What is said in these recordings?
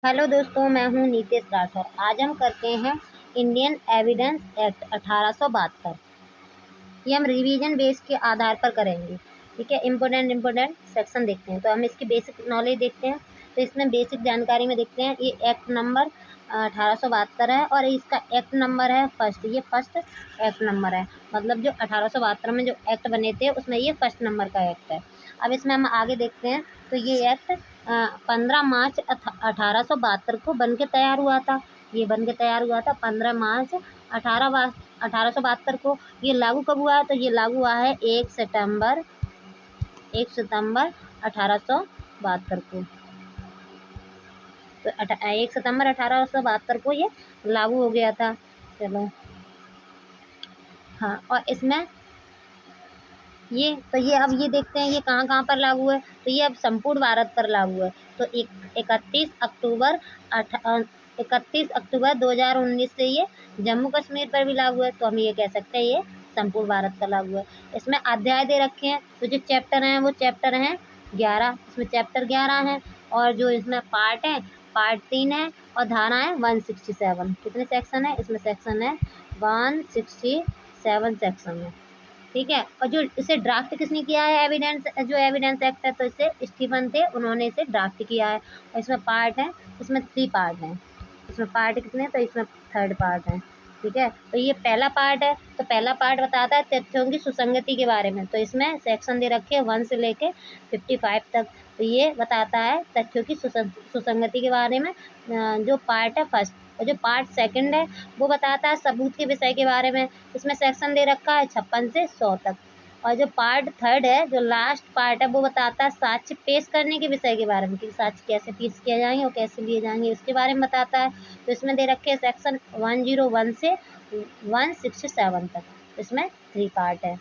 Hello दोस्तों, मैं हूं नीतेश राठौर। आज हम करते हैं इंडियन एविडेंस एक्ट 1872। ये हम रिवीजन बेस के आधार पर करेंगे। ठीक है, इम्पोर्टेंट सेक्शन देखते हैं। तो हम इसकी बेसिक नॉलेज देखते हैं। तो इसमें बेसिक जानकारी में देखते हैं, ये एक्ट नंबर 1872 है और इसका एक्ट नंबर है फर्स्ट। ये फर्स्ट एक्ट नंबर है, मतलब जो 1872 में जो एक्ट बने थे उसमें ये फर्स्ट नंबर का एक्ट है। अब इसमें हम आगे देखते हैं। तो ये एक्ट 15 मार्च 1872 को बन के तैयार हुआ था। ये बन के तैयार हुआ था 15 मार्च 1872 को। ये लागू कब हुआ है? तो ये लागू हुआ है 1 सितंबर 1872 को। तो 1 सितंबर 1872 को ये लागू हो गया था। चलो, हाँ, और इसमें ये अब ये देखते हैं ये कहाँ कहाँ पर लागू है। तो ये अब संपूर्ण भारत पर लागू है। तो 31 अक्टूबर 2019 से ये जम्मू कश्मीर पर भी लागू है। तो हम ये कह सकते हैं ये संपूर्ण भारत पर लागू है। इसमें अध्याय दे रखे हैं। तो जो चैप्टर हैं वो चैप्टर हैं 11। इसमें चैप्टर 11 हैं और जो इसमें पार्ट है, पार्ट 3 है और धारा है 167। कितने सेक्शन है इसमें? सेक्शन है 167 सेक्शन है। ठीक है, और जो इसे ड्राफ्ट किसने किया है? जो एविडेंस एक्ट है, तो इसे स्टीफन थे, उन्होंने इसे ड्राफ्ट किया है। और इसमें पार्ट है, इसमें 3 पार्ट हैं। इसमें पार्ट कितने? तो इसमें 3rd पार्ट है। ठीक है, तो ये पहला पार्ट है। तो पहला पार्ट बताता है तथ्यों की सुसंगति के बारे में। तो इसमें सेक्शन दे रखे हैं 1 से लेके 55 तक। तो ये बताता है तथ्यों की सुसंगति के बारे में। जो पार्ट है फर्स्ट, और जो पार्ट सेकंड है वो बताता है सबूत के विषय के बारे में। इसमें सेक्शन दे रखा है 56 से 100 तक। और जो पार्ट थर्ड है, जो लास्ट पार्ट है, वो बताता है साक्ष्य पेश करने के विषय के बारे में, कि साक्ष्य कैसे पेश किए जाएंगे और कैसे लिए जाएंगे, उसके बारे में बताता है। तो इसमें दे रखे हैं सेक्शन 101 से 167 तक। इसमें 3 पार्ट है।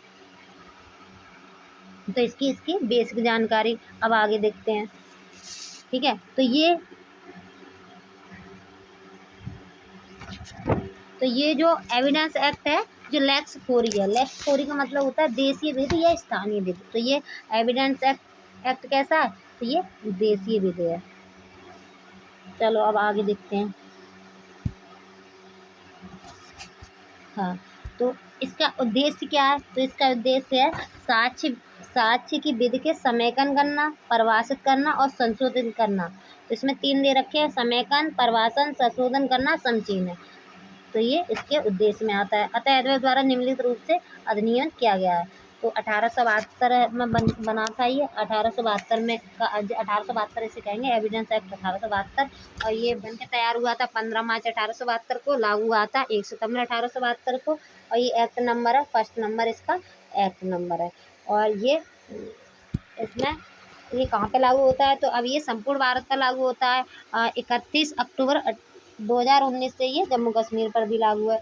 तो इसकी बेसिक जानकारी अब आगे देखते हैं। ठीक है, तो ये जो एविडेंस एक्ट है, जो लेक्स फोरी है, लेक्स फोरी का मतलब होता है देशीय विधि या स्थानीय विधि। तो ये एविडेंस एक्ट कैसा है? तो ये देशीय विधि है। चलो अब आगे देखते हैं। हाँ, तो इसका उद्देश्य क्या है? तो इसका उद्देश्य है साक्ष्य की विधि के समेकन करना, परिभाषित करना और संशोधित करना। तो इसमें 3 दे रखे हैं: समेकन, परिभाषण, संशोधन करना, समचीन है। तो ये इसके उद्देश्य में आता है। अतः एडवर्ड द्वारा निम्नलिखित रूप से अधिनियम किया गया है। तो 1872 में बना था ये। 1872 में 1872 इसे कहेंगे, एविडेंस एक्ट 1872। और ये बन के तैयार हुआ था 15 मार्च 1872 को। लागू हुआ था 1 सितंबर 1872 को। और ये एक्ट नंबर है, फर्स्ट नंबर इसका एक्ट नंबर है। और ये इसमें ये कहाँ पे लागू होता है? तो अब ये संपूर्ण भारत पर लागू होता है। 31 अक्टूबर 2019 से ये जम्मू कश्मीर पर भी लागू है।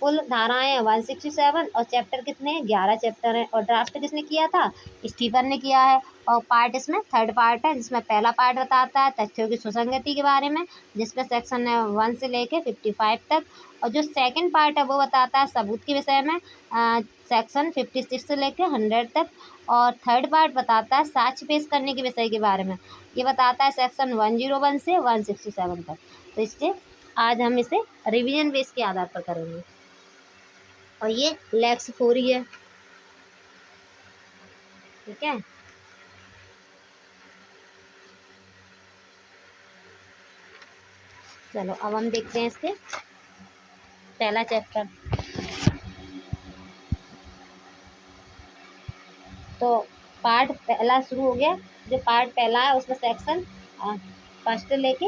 कुल धाराएं 167 और चैप्टर कितने हैं? 11 चैप्टर हैं। और ड्राफ्ट किसने किया था? स्टीफन ने किया है। और पार्ट इसमें 3rd पार्ट है, जिसमें पहला पार्ट बताता है तथ्यों की सुसंगति के बारे में, जिसमें सेक्शन है 1 से लेके 55 तक। और जो सेकंड पार्ट है वो बताता है सबूत के विषय में, सेक्शन 56 से लेके 100 तक। और 3rd पार्ट बताता है साक्ष्य पेश करने के विषय के बारे में। ये बताता है सेक्शन 101 से 167 तक। तो इसके आज हम इसे रिवीजन बेस के आधार पर करेंगे। और ये लेक्स फोरी है। ठीक है, चलो अब हम देखते हैं इसके पहला चैप्टर। तो पार्ट पहला शुरू हो गया। जो पार्ट पहला है उसमें सेक्शन फर्स्ट लेके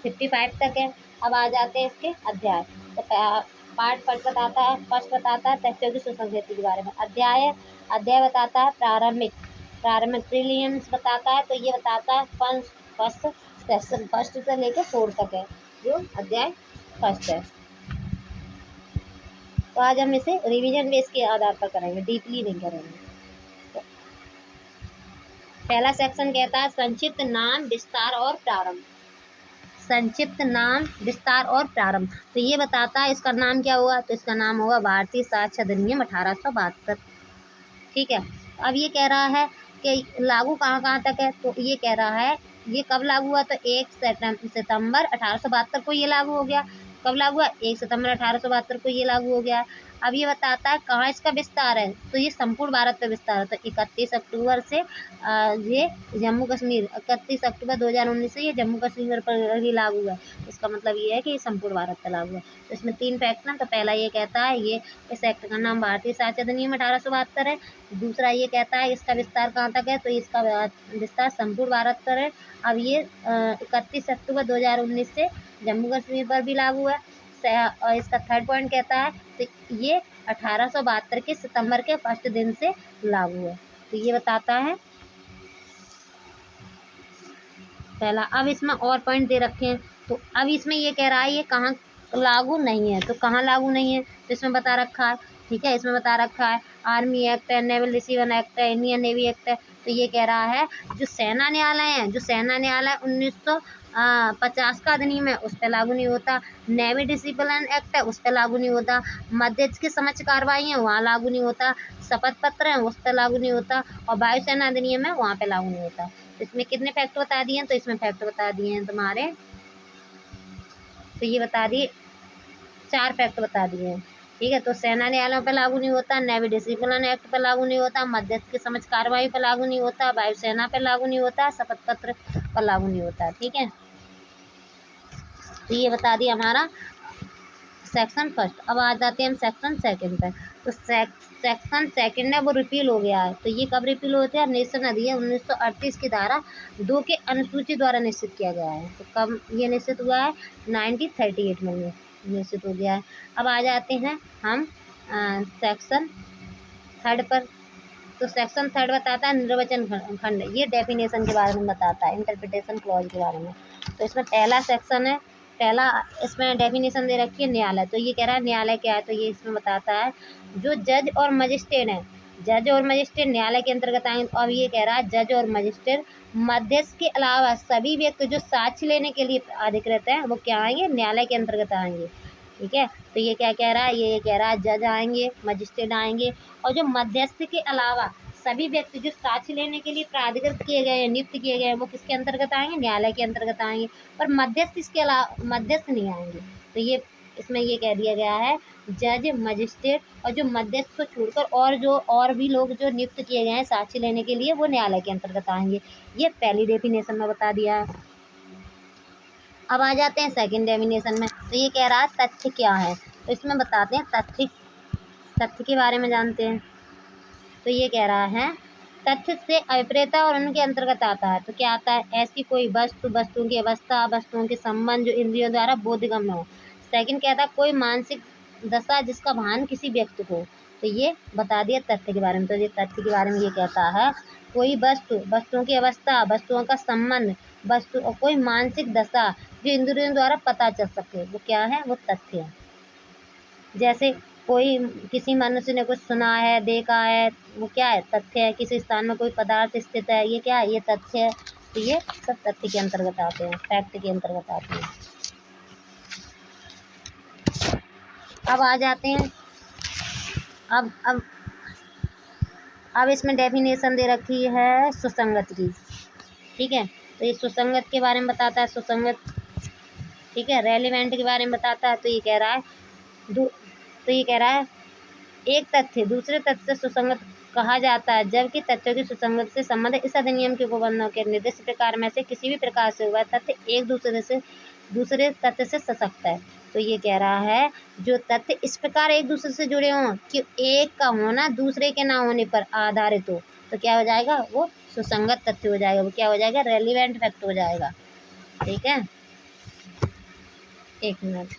55 तक है। अब आ जाते हैं इसके अध्याय। तो पार्ट फर्स्ट बताता है तथ्यों की सुसंगति के बारे में। अध्याय बताता है प्रारंभिक प्रीलिम्स बताता है। तो ये बताता है फर्स्ट सेक्शन, फर्स्ट से लेके 4 तक है जो अध्याय फर्स्ट है। तो आज हम इसे रिवीजन बेस के आधार पर करेंगे, डीपली नहीं करेंगे। तो पहला सेक्शन कहता है संक्षिप्त नाम, विस्तार और प्रारंभ। संक्षिप्त नाम, विस्तार और प्रारंभ। तो ये बताता है इसका नाम क्या हुआ? तो इसका नाम होगा भारतीय साक्ष्य अधिनियम 1872। ठीक है, अब ये कह रहा है कि लागू कहाँ कहाँ तक है? तो ये कह रहा है ये कब लागू हुआ? तो 1 सितंबर 1872 को ये लागू हो गया। कब लागू हुआ? 1 सितंबर 1872 को ये लागू हो गया। अब ये बताता है कहाँ इसका विस्तार है, तो ये संपूर्ण भारत पे विस्तार है। तो 31 अक्टूबर से ये जम्मू कश्मीर, 31 अक्टूबर 2019 से ये जम्मू कश्मीर पर ही लागू है। इसका मतलब ये है कि ये संपूर्ण भारत पर लागू है। तो इसमें 3 फैक्ट हैं। तो पहला ये कहता है ये इस एक्ट का नाम भारतीय साक्ष्य अधिनियम 1872 है। दूसरा ये कहता है इसका विस्तार कहाँ तक है, तो इसका विस्तार संपूर्ण भारत पर है। अब ये 31 अक्टूबर 2019 से जम्मू कश्मीर पर भी लागू है। और इसका थर्ड पॉइंट कहता है तो ये 1872 के सितंबर के फर्स्ट दिन से लागू है। तो ये बताता है पहला। अब इसमें और पॉइंट दे रखे हैं। तो अब इसमें ये कह रहा है ये कहाँ लागू नहीं है, तो कहाँ लागू नहीं है, तो इसमें बता रखा है। ठीक है, इसमें बता रखा है आर्मी एक्ट है, नेवल रिसीवर एक्ट है, इंडियन नेवी एक्ट है। तो ये कह रहा है जो सेना न्यायालय है, जो सेना न्यायालय 1950 का अधिनियम है उस पर लागू नहीं होता। नेवी डिसिप्लिन एक्ट है उस पर लागू नहीं होता। मध्यस्थ की समक्ष कार्रवाई है वहाँ लागू नहीं होता। शपथ पत्र है उस पर लागू नहीं होता। और वायुसेना अधिनियम है वहाँ पे लागू नहीं होता। तो इसमें कितने फैक्ट बता दिए हैं, तो इसमें फैक्ट बता दिए हैं तुम्हारे, तो ये बता दिए 4 फैक्ट बता दिए हैं। ठीक है, तो सेना न्यायालयों पर लागू नहीं होता, नेवी डिसिप्लिन एक्ट पर लागू नहीं होता, मध्यस्थ की समझ कार्रवाई पर लागू नहीं होता, वायुसेना पर लागू नहीं होता, शपथ पत्र पर लागू नहीं होता। ठीक है, तो ये बता दिया हमारा सेक्शन फर्स्ट। अब आ जाते हैं हम सेक्शन सेकंड पर। तो सेक्शन सेकंड है वो रिपील हो गया है। तो ये कब रिपील होते हैं? नेशन अधिनियम 1938 की धारा 2 के अनुसूची द्वारा निश्चित किया गया है। तो कब ये निश्चित हुआ है? 1938 में ये निश्चित हो गया है। अब आ जाते हैं हम सेक्शन थर्ड पर। तो सेक्शन थर्ड बताता है निर्वचन खंड, ये डेफिनेशन के बारे में बताता है, इंटरप्रिटेशन क्लॉज के बारे में। तो इसमें पहला सेक्शन है, पहला इसमें डेफिनेशन दे रखी है न्यायालय। तो ये कह रहा है न्यायालय क्या है, तो ये इसमें बताता है जो जज और मजिस्ट्रेट हैं, जज और मजिस्ट्रेट न्यायालय के अंतर्गत आएंगे। और ये कह रहा है जज और मजिस्ट्रेट मध्यस्थ के अलावा सभी व्यक्ति जो साक्ष्य लेने के लिए अधिकृत हैं वो क्या आएंगे? न्यायालय के अंतर्गत आएंगे। ठीक है, तो ये क्या कह रहा है? ये कह रहा है जज आएंगे, मजिस्ट्रेट आएंगे, और जो मध्यस्थ के अलावा सभी व्यक्ति जो साक्ष्य लेने के लिए प्राधिकृत किए गए हैं, नियुक्त किए गए हैं, वो किसके अंतर्गत आएंगे? न्यायालय के अंतर्गत आएंगे। पर मध्यस्थ इसके अलावा मध्यस्थ नहीं आएंगे। तो ये इसमें ये कह दिया गया है जज, मजिस्ट्रेट और जो मध्यस्थ को छोड़कर और भी लोग जो नियुक्त किए गए हैं साक्ष्य लेने के लिए वो न्यायालय के अंतर्गत आएंगे। ये पहली डेफिनेशन में बता दिया है। अब आ जाते हैं सेकंड डेफिनेशन में। तो ये कह रहा है तथ्य क्या है, तो इसमें बताते हैं तथ्य के बारे में जानते हैं। तो ये कह रहा है तथ्य से अभिप्रेता और उनके अंतर्गत आता है। तो क्या आता है? ऐसी कोई वस्तु, वस्तुओं की अवस्था, वस्तुओं के संबंध जो इंद्रियों द्वारा बोधगम्य हो। सेकंड कहता है कोई मानसिक दशा जिसका भान किसी व्यक्ति को। तो ये बता दिया तथ्य के बारे में। तो ये तथ्य के बारे में ये कहता है कोई वस्तु, वस्तुओं की अवस्था, वस्तुओं का संबंध, वस्तु और कोई मानसिक दशा जो इंद्रियों द्वारा पता चल सके, वो क्या है? वो तथ्य है। जैसे कोई किसी मनुष्य ने कुछ सुना है, देखा है, वो क्या है? तथ्य है। किसी स्थान में कोई पदार्थ स्थित है, ये क्या है? ये तथ्य है। तो ये सब तथ्य के अंतर्गत आते हैं, फैक्ट के अंतर्गत आते हैं। अब आ जाते हैं अब इसमें डेफिनेशन दे रखी है सुसंगत की। ठीक है, तो ये सुसंगत के बारे में बताता है, सुसंगत। ठीक है, रेलिवेंट के बारे में बताता है। तो ये कह रहा है एक तथ्य दूसरे तथ्य से सुसंगत कहा जाता है जबकि तथ्यों की सुसंगत से संबंध इस अधिनियम के उपबंधों के निर्दिष्ट प्रकार में से किसी भी प्रकार से हुआ तथ्य एक दूसरे तथ्य से सशक्त है। तो ये कह रहा है जो तथ्य इस प्रकार एक दूसरे से जुड़े हों कि एक का होना दूसरे के ना होने पर आधारित हो, तो क्या हो जाएगा? वो सुसंगत तथ्य हो जाएगा। वो क्या हो जाएगा? रेलिवेंट फैक्ट हो जाएगा। ठीक है, एक मिनट।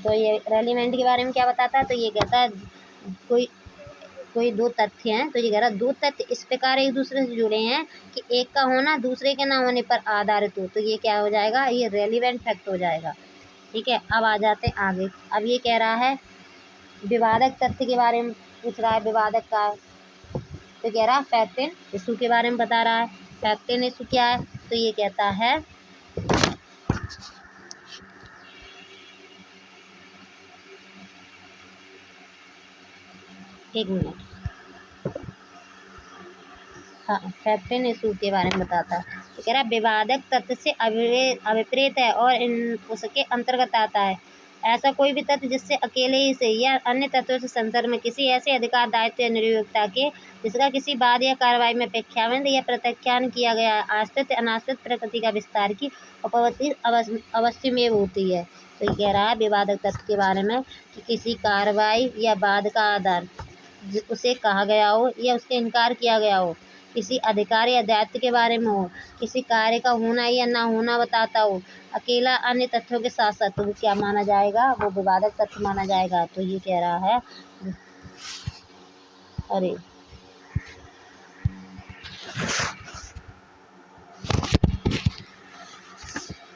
तो ये रेलिवेंट के बारे में क्या बताता है? तो ये कहता है कोई दो तथ्य हैं। तो ये कह रहा है दो तथ्य इस प्रकार एक दूसरे से जुड़े हैं कि एक का होना दूसरे के ना होने पर आधारित हो, तो ये क्या हो जाएगा? ये रेलिवेंट फैक्ट हो जाएगा। ठीक है, अब आ जाते हैं आगे। अब ये कह रहा है विवादक तथ्य के बारे में पूछ रहा है, विवादक का। तो कह रहा है फैक्ट इन इशू के बारे में बता रहा है। फैक्ट इन इशू क्या है? तो ये कहता है एक मिनट। हाँ, फैक्टन इशू के बारे में बताता है। तो कह रहा है विवादक तथ्य से अभिप्रेत है और उसके अंतर्गत आता है ऐसा कोई भी तथ्य जिससे अकेले ही से या अन्य तत्वों से संसर्ग में किसी ऐसे अधिकार, दायित्व या निर्योग्यता के जिसका किसी बाद या कार्रवाई में प्रख्यापन या प्रत्याख्यान किया गया आश्रित अनाश्रित प्रकृति का विस्तार की उपपत्ति अवश्य में होती है। तो ये कह रहा है विवादक तथ्य के बारे में कि किसी कार्रवाई या बाद का आधार उसे कहा गया हो या उसके इनकार किया गया हो, किसी अधिकार या दायित्व के बारे में हो, किसी कार्य का होना या ना होना बताता हो, अकेला अन्य तथ्यों के साथ साथ, तो वो क्या माना जाएगा, वो विवादक तथ्य माना जाएगा। तो ये कह रहा है अरे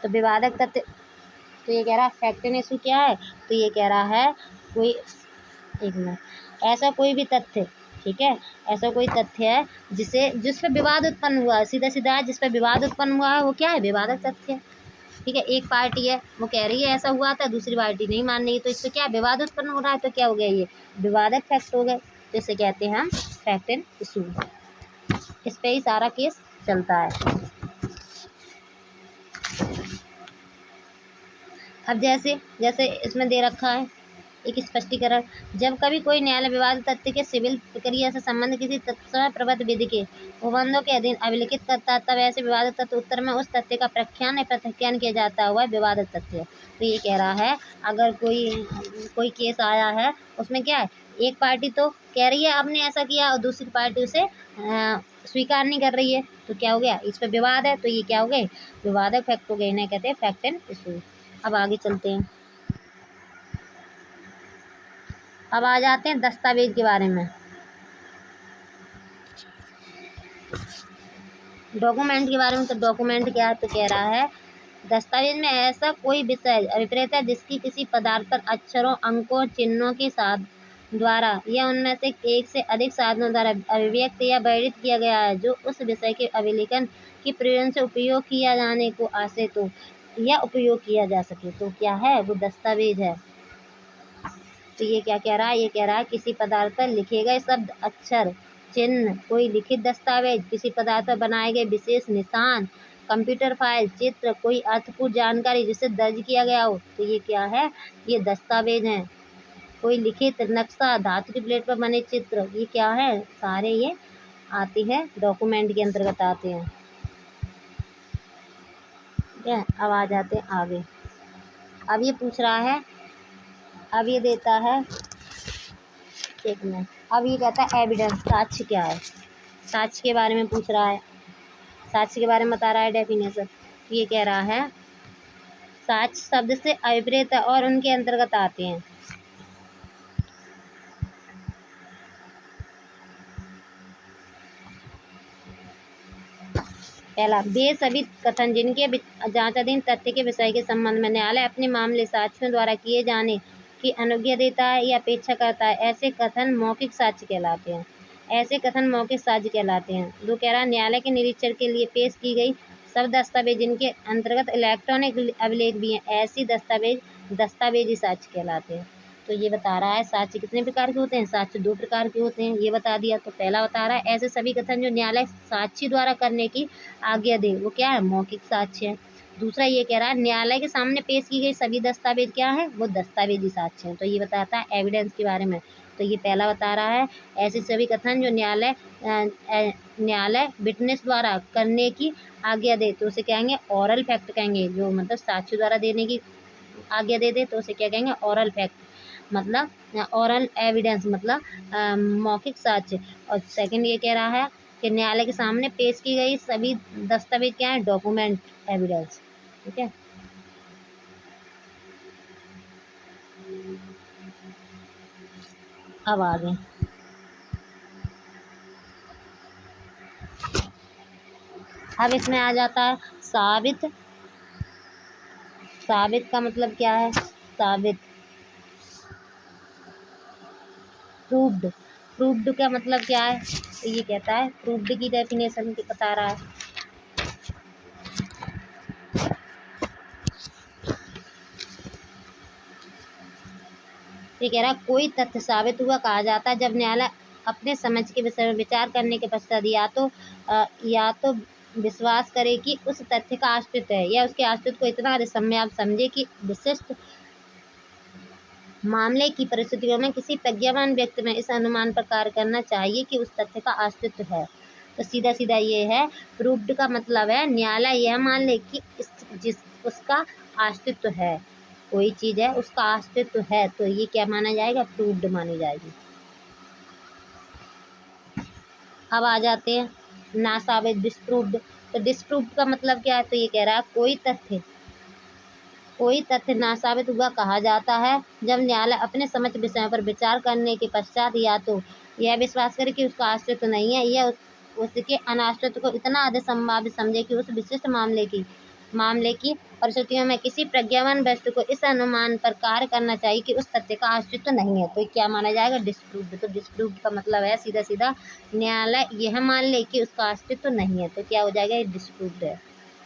तो विवादक तथ्य, तो ये कह रहा है फैक्टन इशू क्या है, तो ये कह रहा है कोई, एक मिनट, ऐसा कोई भी तथ्य, ठीक है, ऐसा कोई तथ्य है जिस पर विवाद उत्पन्न हुआ है, सीधा सीधा है, जिस पर विवाद उत्पन्न हुआ है वो क्या है, विवादक तथ्य है। ठीक है, एक पार्टी है वो कह रही है ऐसा हुआ था, दूसरी पार्टी नहीं मान रही है, तो इससे क्या विवाद उत्पन्न हो रहा है, तो क्या हो गया, ये विवादक फैक्ट हो गए। तो इसे कहते हैं हम फैक्ट एंड इशू। इस पे ही सारा केस चलता है। अब जैसे जैसे इसमें दे रखा है एक स्पष्टीकरण, जब कभी कोई न्यायालय विवाद तथ्य के सिविल प्रक्रिया से संबंध किसी तत्समय प्रबद्ध विधि के उपबंधों के अधीन अभिलिखित करता है, तब ऐसे विवादित तथ्य उत्तर में उस तथ्य का प्रख्यान या प्रत्याख्यान किया जाता हुआ विवादित तथ्य। तो ये कह रहा है अगर कोई केस आया है, उसमें क्या है, एक पार्टी तो कह रही है आपने ऐसा किया और दूसरी पार्टी उसे स्वीकार नहीं कर रही है, तो क्या हो गया, इस पर विवाद है, तो ये क्या हो गए, विवादक फैक्ट हो गए, इन्हें कहते हैं फैक्ट एंड इशू। अब आगे चलते हैं। अब आ जाते हैं दस्तावेज के बारे में। डॉक्यूमेंट के बारे में, तो डॉक्यूमेंट क्या है, तो कह रहा है दस्तावेज में ऐसा कोई विषय अभिप्रेत है जिसकी किसी पदार्थ पर अक्षरों, अंकों, चिन्हों के साथ द्वारा या उनमें से एक से अधिक साधनों द्वारा अभिव्यक्त या वर्णित किया गया है, जो उस विषय के अभिलेखन के प्रयोजन से उपयोग किया जाने को आश्रित हो या उपयोग किया जा सके, तो क्या है, वो दस्तावेज है। तो ये क्या कह रहा है, ये कह रहा है किसी पदार्थ पर लिखे गए शब्द, अक्षर, चिन्ह, कोई लिखित दस्तावेज, किसी पदार्थ पर बनाए गए विशेष निशान, कंप्यूटर फाइल, चित्र, कोई अर्थपूर्ण जानकारी जिसे दर्ज किया गया हो, तो ये क्या है, ये दस्तावेज हैं। कोई लिखित नक्शा, धातु की प्लेट पर बने चित्र, ये क्या है, सारे ये आते हैं डॉक्यूमेंट के अंतर्गत आते हैं। ठीक है, अब आ जाते हैं आगे। अब ये पूछ रहा है, अब ये देता है, एक मिनट, अब ये कहता है एविडेंस, साक्ष्य क्या है, साक्ष्य के बारे में पूछ रहा है, साक्ष्य के बारे में बता रहा है डेफिनेशन। ये कह रहा है साक्ष्य शब्द से अभिप्रेत है और उनके अंतर्गत आते हैं। पहला, वे सभी कथन जिनके जांचाधीन तथ्य के विषय के संबंध में न्यायालय अपने मामले साक्ष्यों द्वारा किए जाने की अनुज्ञा देता है या अपेक्षा करता है, ऐसे कथन मौखिक साक्ष्य कहलाते हैं। ऐसे कथन मौखिक साक्ष्य कहलाते हैं। दो, कह रहा है न्यायालय के निरीक्षण के लिए पेश की गई सब दस्तावेज जिनके अंतर्गत इलेक्ट्रॉनिक अभिलेख भी हैं, ऐसी दस्तावेजी साक्ष्य कहलाते हैं। तो ये बता रहा है साक्ष्य कितने प्रकार के होते हैं, साक्ष्य दो प्रकार के होते हैं, ये बता दिया। तो पहला बता रहा है ऐसे सभी कथन जो न्यायालय साक्षी द्वारा करने की आज्ञा दे, वो क्या है, मौखिक साक्ष्य है। दूसरा ये कह रहा है न्यायालय के सामने पेश की गई सभी दस्तावेज क्या है, वो दस्तावेजी साक्ष्य हैं। तो ये बताता है एविडेंस के बारे में। तो ये पहला बता रहा है ऐसे सभी कथन जो न्यायालय विटनेस द्वारा करने की आज्ञा दे, तो उसे कहेंगे ओरल फैक्ट कहेंगे, जो मतलब साक्ष्य द्वारा देने की आज्ञा दे तो उसे क्या कहेंगे, ओरल फैक्ट, मतलब ओरल एविडेंस, मतलब मौखिक साक्ष्य। और सेकंड ये कह रहा है कि न्यायालय के सामने पेश की गई सभी दस्तावेज क्या है, डॉक्यूमेंट एविडेंस। ठीक है, अब आगे अब इसमें आ जाता है साबित। साबित का मतलब क्या है, साबित, प्रूव्ड। प्रूव्ड का मतलब क्या है, तो ये कहता है प्रूव्ड की डेफिनेशन बता रहा है। ये कह रहा है कोई तथ्य साबित हुआ कहा जाता है जब न्यायालय अपने समझ के विषय में विचार करने के पश्चात या तो विश्वास करे कि उस तथ्य का अस्तित्व है या उसके अस्तित्व को इतना अधिसंभव समझे कि विशिष्ट मामले की परिस्थितियों में किसी प्रज्ञावान व्यक्ति में इस अनुमान पर कार्य करना चाहिए कि उस तथ्य का अस्तित्व है। तो सीधा सीधा ये है, प्रूव्ड का मतलब है न्यायालय यह मान ले कि उसका अस्तित्व है, कोई चीज़ है उसका अस्तित्व है, तो ये क्या माना जाएगा, प्रूव्ड मानी जाएगी। अब आ जाते हैं नासाबित, डिस्प्रूव्ड। तो डिस्प्रूव्ड का मतलब क्या है, तो ये कह रहा है कोई तथ्य नासाबित हुआ कहा जाता है जब न्यायालय अपने समझ विषयों पर विचार करने के पश्चात या तो यह विश्वास करे कि उसका अस्तित्व नहीं है या उसके अनास्तित्व को इतना अधिसंभाव्य समझे कि उस विशिष्ट मामले की परिस्थितियों में किसी प्रज्ञावान व्यक्ति को इस अनुमान पर कार्य करना चाहिए कि उस तथ्य का अस्तित्व नहीं है, तो क्या माना जाएगा, डिस्प्रूव्ड। तो डिस्प्रूव्ड का मतलब है सीधा सीधा न्यायालय यह मान ले कि उसका अस्तित्व नहीं है, तो क्या हो जाएगा, ये डिस्प्रूव्ड है।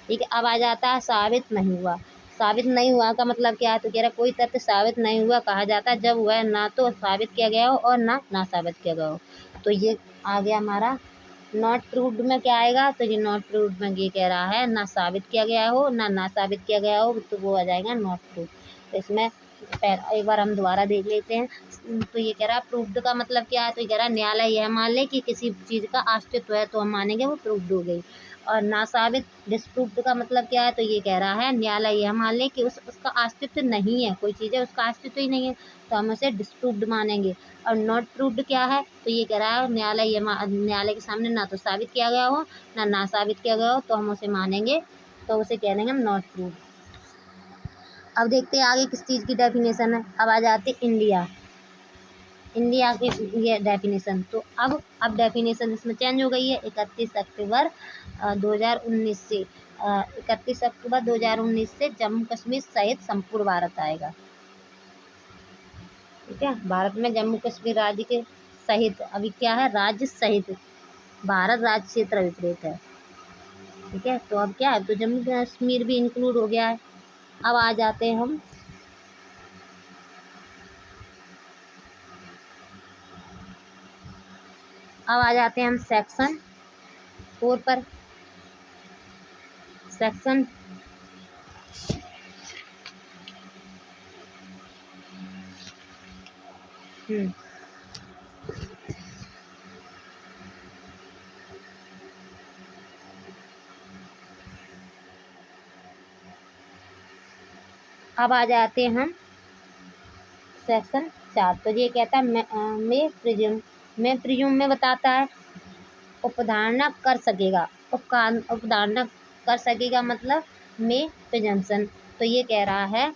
ठीक है, अब आ जाता है साबित नहीं हुआ। साबित नहीं हुआ का मतलब क्या है, तो कह रहा कोई तथ्य साबित नहीं हुआ कहा जाता है जब वह ना तो साबित किया गया हो और ना साबित किया गया हो। तो ये आ गया हमारा नॉट प्रूव्ड में क्या आएगा, तो ये नॉट प्रूव्ड में ये कह रहा है ना साबित किया गया हो ना साबित किया गया हो, तो वो आ जाएगा नॉट प्रूव्ड। तो इसमें एक बार हम दोबारा देख लेते हैं। तो ये कह रहा है प्रूव्ड का मतलब क्या है, तो ये कह रहा है न्यायालय यह मान ले कि किसी चीज़ का अस्तित्व है तो हम मानेंगे वो प्रूव्ड हो गई। और ना साबित, डिस्प्रूव्ड का मतलब क्या है, तो ये कह रहा है न्यायालय यह मान ले कि उसका अस्तित्व नहीं है, कोई चीज़ है उसका अस्तित्व ही नहीं है तो हम उसे डिस्प्रूव्ड मानेंगे। और नॉट प्रूव्ड क्या है, तो ये कह रहा है न्यायालय के सामने ना तो साबित किया गया हो ना साबित किया गया हो तो हम उसे मानेंगे, तो उसे कह देंगे हम नॉट प्रूव्ड। अब देखते हैं आगे किस चीज़ की डेफिनेशन है। अब आ जाते इंडिया की ये डेफिनेशन। तो अब डेफिनेशन इसमें चेंज हो गई है 31 अक्टूबर 2019 से 31 अक्टूबर 2019 से जम्मू कश्मीर सहित संपूर्ण भारत आएगा। ठीक है, भारत में जम्मू कश्मीर राज्य के सहित, अभी क्या है, राज्य सहित, भारत राज्य क्षेत्र अभिप्रेत है। ठीक है, तो अब क्या है, तो जम्मू कश्मीर भी इंक्लूड हो गया है। अब आ जाते हैं हम सेक्शन 4 पर। सेक्शन अब आ जाते हैं हम सेक्शन 4। तो ये कहता है मैं प्रिज्यूम में बताता है उपधारणा कर सकेगा, उपधारणा कर सकेगा मतलब में प्रिजम्पशन। तो ये कह रहा है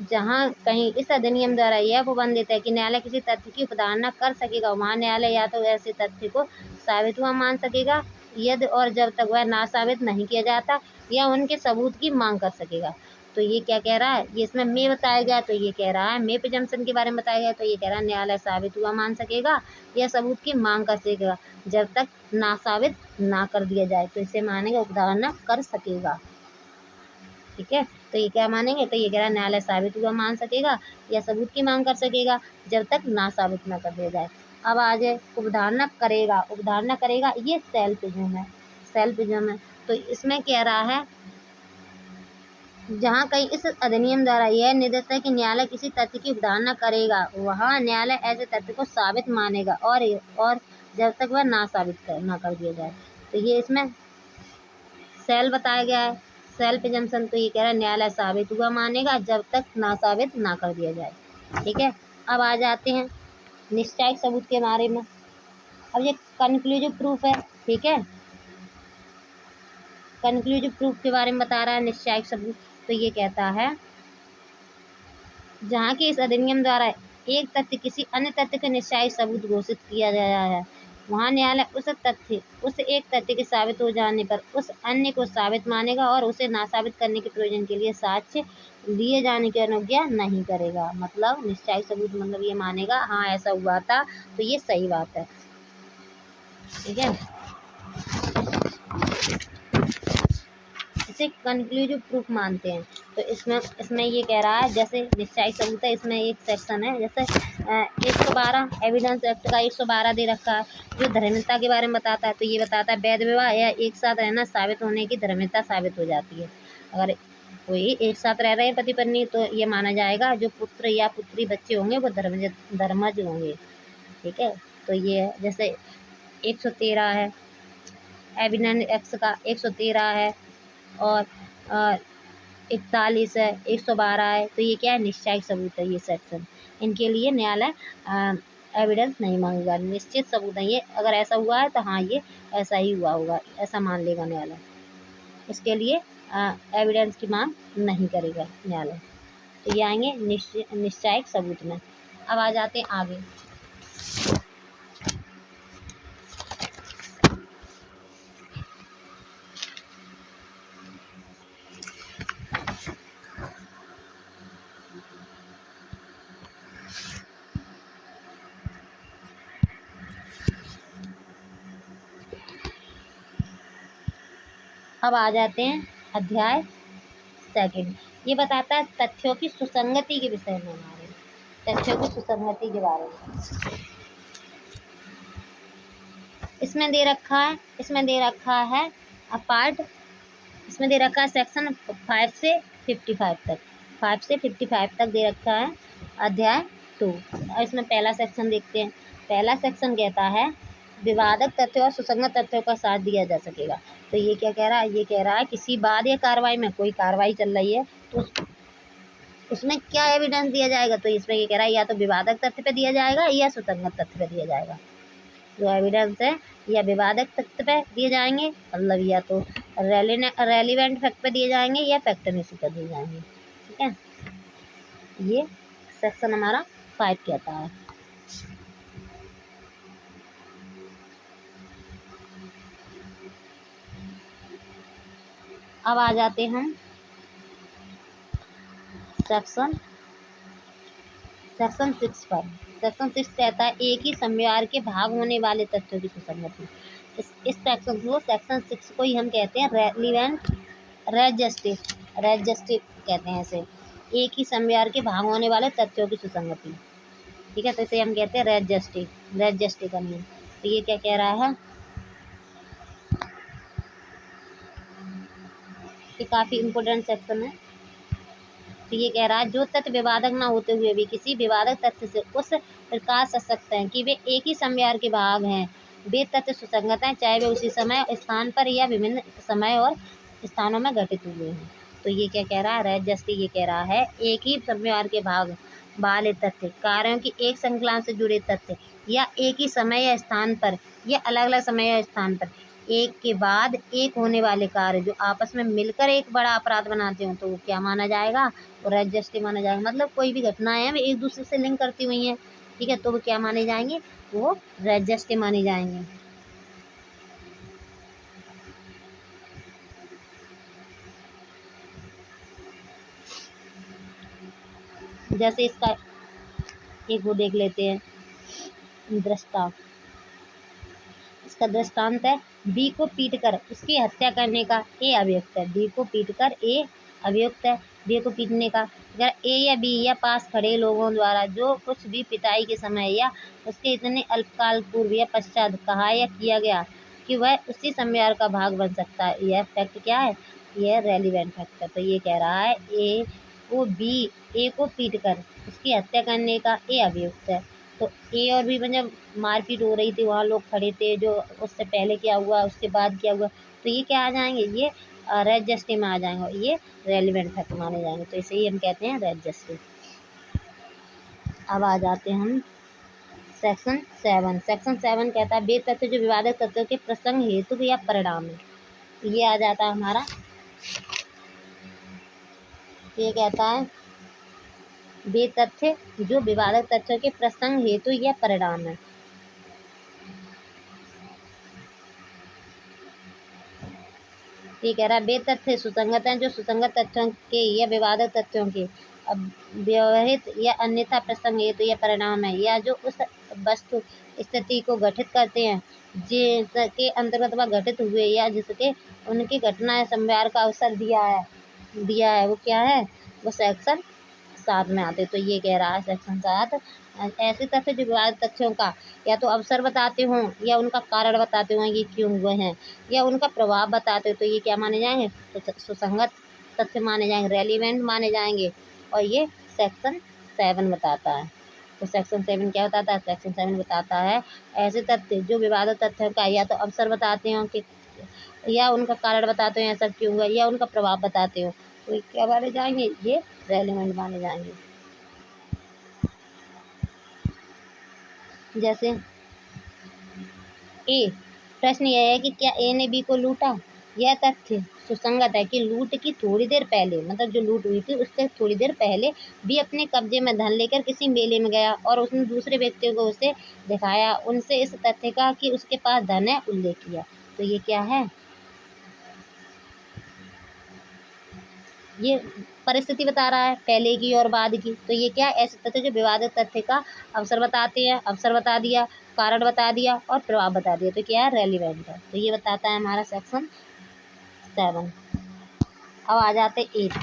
जहाँ कहीं इस अधिनियम द्वारा यह प्रतिबंधित है कि न्यायालय किसी तथ्य की उपधारणा कर सकेगा, वहाँ न्यायालय या तो ऐसे तथ्य को साबित हुआ मान सकेगा यदि और जब तक वह ना साबित नहीं किया जाता या उनके सबूत की मांग कर सकेगा। तो ये क्या कह रहा है, ये इसमें में बताया गया, तो ये कह रहा है में प्रिजम्पशन के बारे में बताया गया, तो ये कह रहा है न्यायालय साबित हुआ मान सकेगा या सबूत की मांग कर सकेगा जब तक ना साबित ना कर दिया जाए, तो इसे मानेंगे उपधारणा कर सकेगा। ठीक है, तो ये क्या मानेंगे, तो ये कह रहा है न्यायालय साबित हुआ मान सकेगा या सबूत की मांग कर सकेगा जब तक ना साबित ना कर दिया जाए। अब आ जाए उपधारणा करेगा, ये सेल्फ प्रिज्यूम है। तो इसमें कह रहा है जहाँ कहीं इस अधिनियम द्वारा यह निर्देश है कि न्यायालय किसी तथ्य की उपधारणा करेगा, वहाँ न्यायालय ऐसे तथ्य को साबित मानेगा और जब तक वह ना साबित ना कर दिया जाए। तो ये इसमें सेल बताया गया है, सेल प्रिजम्पशन। तो ये कह रहा है न्यायालय साबित हुआ मानेगा जब तक ना साबित ना कर दिया जाए। ठीक है, अब आ जाते हैं निश्चायक सबूत के बारे में। अब ये कंक्लूसिव प्रूफ है। ठीक है, कंक्लूसिव प्रूफ के बारे में बता रहा है निश्चायक सबूत। तो ये कहता है जहाँ के इस अधिनियम द्वारा एक तथ्य किसी अन्य तथ्य का निश्चायक सबूत घोषित किया गया है, वहाँ न्यायालय उस एक तथ्य के साबित हो जाने पर उस अन्य को साबित मानेगा और उसे नासाबित करने के प्रयोजन के लिए साक्ष्य लिए जाने की अनुज्ञा नहीं करेगा। मतलब निश्चायक सबूत मतलब ये मानेगा हाँ ऐसा हुआ था तो ये सही बात है। ठीक है, इसे कंक्लूसिव प्रूफ मानते हैं। तो इसमें इसमें ये कह रहा है, जैसे निश्चायक सबूत है, इसमें एक सेक्शन है जैसे 112 एविडेंस एक्ट का 112 दे रखा है जो धर्मिता के बारे में बताता है। तो ये बताता है वैध विवाह या एक साथ रहना साबित होने की धर्मिता साबित हो जाती है। अगर कोई एक साथ रह रहे हैं पति पत्नी तो ये माना जाएगा जो पुत्र या पुत्री बच्चे होंगे वो धर्मज होंगे। ठीक है, तो ये है जैसे 113 है एविडेंस एक्ट का 113 है और 41 है 112 है। तो ये क्या है, निश्चायक सबूत है ये सेक्शन। इनके लिए न्यायालय एविडेंस नहीं मांगेगा, निश्चित सबूत है ये। अगर ऐसा हुआ है तो हाँ ये ऐसा ही हुआ होगा, ऐसा मान लेगा न्यायालय। इसके लिए एविडेंस की मांग नहीं करेगा न्यायालय। तो ये आएंगे निश्चायक सबूत में। अब आ जाते हैं आगे। अब आ जाते हैं अध्याय सेकंड। ये बताता है तथ्यों की सुसंगति के विषय में, हमारे तथ्यों की सुसंगति के बारे में। इसमें दे रखा है पार्ट, इसमें दे रखा है सेक्शन 5 से 55 तक, 5 से 55 तक दे रखा है अध्याय 2। इसमें पहला सेक्शन देखते हैं। पहला सेक्शन कहता है विवादक तथ्यों और सुसंगत तथ्यों का साथ दिया जा सकेगा। तो ये क्या कह रहा है, ये कह रहा है किसी वाद या कार्रवाई में, कोई कार्रवाई चल रही है तो उसमें क्या एविडेंस दिया जाएगा। तो इसमें ये कह रहा है या तो विवादक तथ्य पे दिया जाएगा या सुसंगत तथ्य पे दिया जाएगा। जो एविडेंस है या विवादक तथ्य पे दिए जाएंगे, मतलब या तो रेलिवेंट फैक्ट पे दिए जाएंगे या फैक्टनेसी पे दिए जाएंगे। ठीक है, ये सेक्शन हमारा 5 कहता है। अब आ जाते हम सेक्शन 6 पर। सेक्शन 6 कहता है एक ही समयार के भाग होने वाले तथ्यों की सुसंगति। इस सेक्शन 6 को ही हम कहते हैं रेलिवेंट रेजस्टिव कहते हैं इसे। एक ही समयार के भाग होने वाले तथ्यों की सुसंगति। ठीक है, तो इसे हम कहते हैं रेजस्टिव का नियम। तो ये क्या कह रहा है, ये काफ़ी इम्पोर्टेंट सेक्शन है। तो ये कह रहा है जो तथ्य विवादक न होते हुए भी किसी विवादक तथ्य से उस प्रकार कर सकते हैं कि वे एक ही समयार के भाग हैं, वे तथ्य सुसंगत हैं, चाहे वे उसी समय स्थान पर या विभिन्न समय और स्थानों में घटित हुए हैं। तो ये क्या कह रहा है, रेजस्टी ये कह रहा है एक ही समयार के भाग वाले तथ्य, कार्यों की एक श्रृंखला से जुड़े तथ्य या एक ही समय या स्थान पर या अलग अलग समय या स्थान पर एक के बाद एक होने वाले कार्य जो आपस में मिलकर एक बड़ा अपराध बनाते हो तो वो क्या माना जाएगा, वो रेजस्टिव माना जाएगा। मतलब कोई भी घटनाएं हैं एक दूसरे से लिंक करती हुई हैं, ठीक है, तो वो क्या माने जाएंगे, वो रेजस्टिव माने जाएंगे। जैसे इसका एक वो देख लेते हैं दृष्टांत। इसका दृष्टांत है बी को पीटकर उसकी हत्या करने का ए अभियुक्त है। बी को पीटकर ए अभियुक्त है, बी को पीटने का। अगर ए या बी या पास खड़े लोगों द्वारा जो कुछ भी पिटाई के समय या उसके इतने अल्पकाल पूर्व या पश्चात कहा या किया गया कि वह उसी समयार का भाग बन सकता है, यह फैक्ट क्या है, यह रेलिवेंट फैक्ट है। तो ये कह रहा है ए को पीटकर उसकी हत्या करने का ए अभियुक्त है। तो ए और बी में जब मारपीट हो रही थी वहाँ लोग खड़े थे, जो उससे पहले क्या हुआ उसके बाद क्या हुआ, तो ये क्या आ जाएंगे, ये रेजस्टिव में आ जाएंगे और ये रेलिवेंट फैक्ट माने जाएंगे। तो इसे ही हम कहते हैं रेजस्टिव। अब आ जाते हैं हम सेक्शन 7। सेक्शन 7 कहता है वे तथ्य जो विवादक तथ्यों के प्रसंग हेतु या परिणाम है। ये आ जाता है हमारा, ये कहता है वे तथ्य जो विवादक तथ्यों के प्रसंग हेतु या परिणाम है। ये कह रहा है वे तथ्य सुसंगत हैं जो सुसंगत तथ्यों के या विवादक तथ्यों के व्यवहित या अन्यथा प्रसंग हेतु या परिणाम है, या जो उस वस्तु स्थिति को गठित करते हैं जिसके अंतर्गत वह घटित हुए या जिसके उनकी घटना या संव्यार का अवसर दिया है। दिया है वो क्या है, वो सेक्शन 7 में आते। तो ये कह रहा है सेक्शन 7 ऐसे तथ्य जो विवादित तथ्यों का या तो अवसर बताते हों या उनका कारण बताते हों ये क्यों हुए हैं या उनका प्रभाव बताते हो, तो ये क्या माने जाएंगे, तो सुसंगत तथ्य माने जाएंगे, रेलिवेंट माने जाएंगे। और ये सेक्शन 7 बताता है। तो सेक्शन 7 क्या बताता है, सेक्शन 7 बताता है ऐसे तथ्य जो विवादित तथ्यों का या तो अवसर बताते हो कि या उनका कारण बताते हो ऐसा क्यों हुआ या उनका प्रभाव बताते हो, तो ये क्या माने जाएंगे, ये रेलिवेंट माने जाएंगे। जैसे ए, प्रश्न यह है कि क्या ए ने बी को लूटा। यह तथ्य सुसंगत है कि लूट की थोड़ी देर पहले, मतलब जो लूट हुई थी उससे थोड़ी देर पहले बी अपने कब्जे में धन लेकर किसी मेले में गया और उसने दूसरे व्यक्तियों को उसे दिखाया, उनसे इस तथ्य का कि उसके पास धन है उल्लेख किया। तो ये क्या है, ये परिस्थिति बता रहा है पहले की और बाद की। तो ये क्या है, ऐसे तथ्य जो विवादित तथ्य का अवसर बताते हैं, अवसर बता दिया, कारण बता दिया और प्रभाव बता दिया, तो क्या है, रेलिवेंट है। तो ये बताता है हमारा सेक्शन 7। अब आ जाते 8।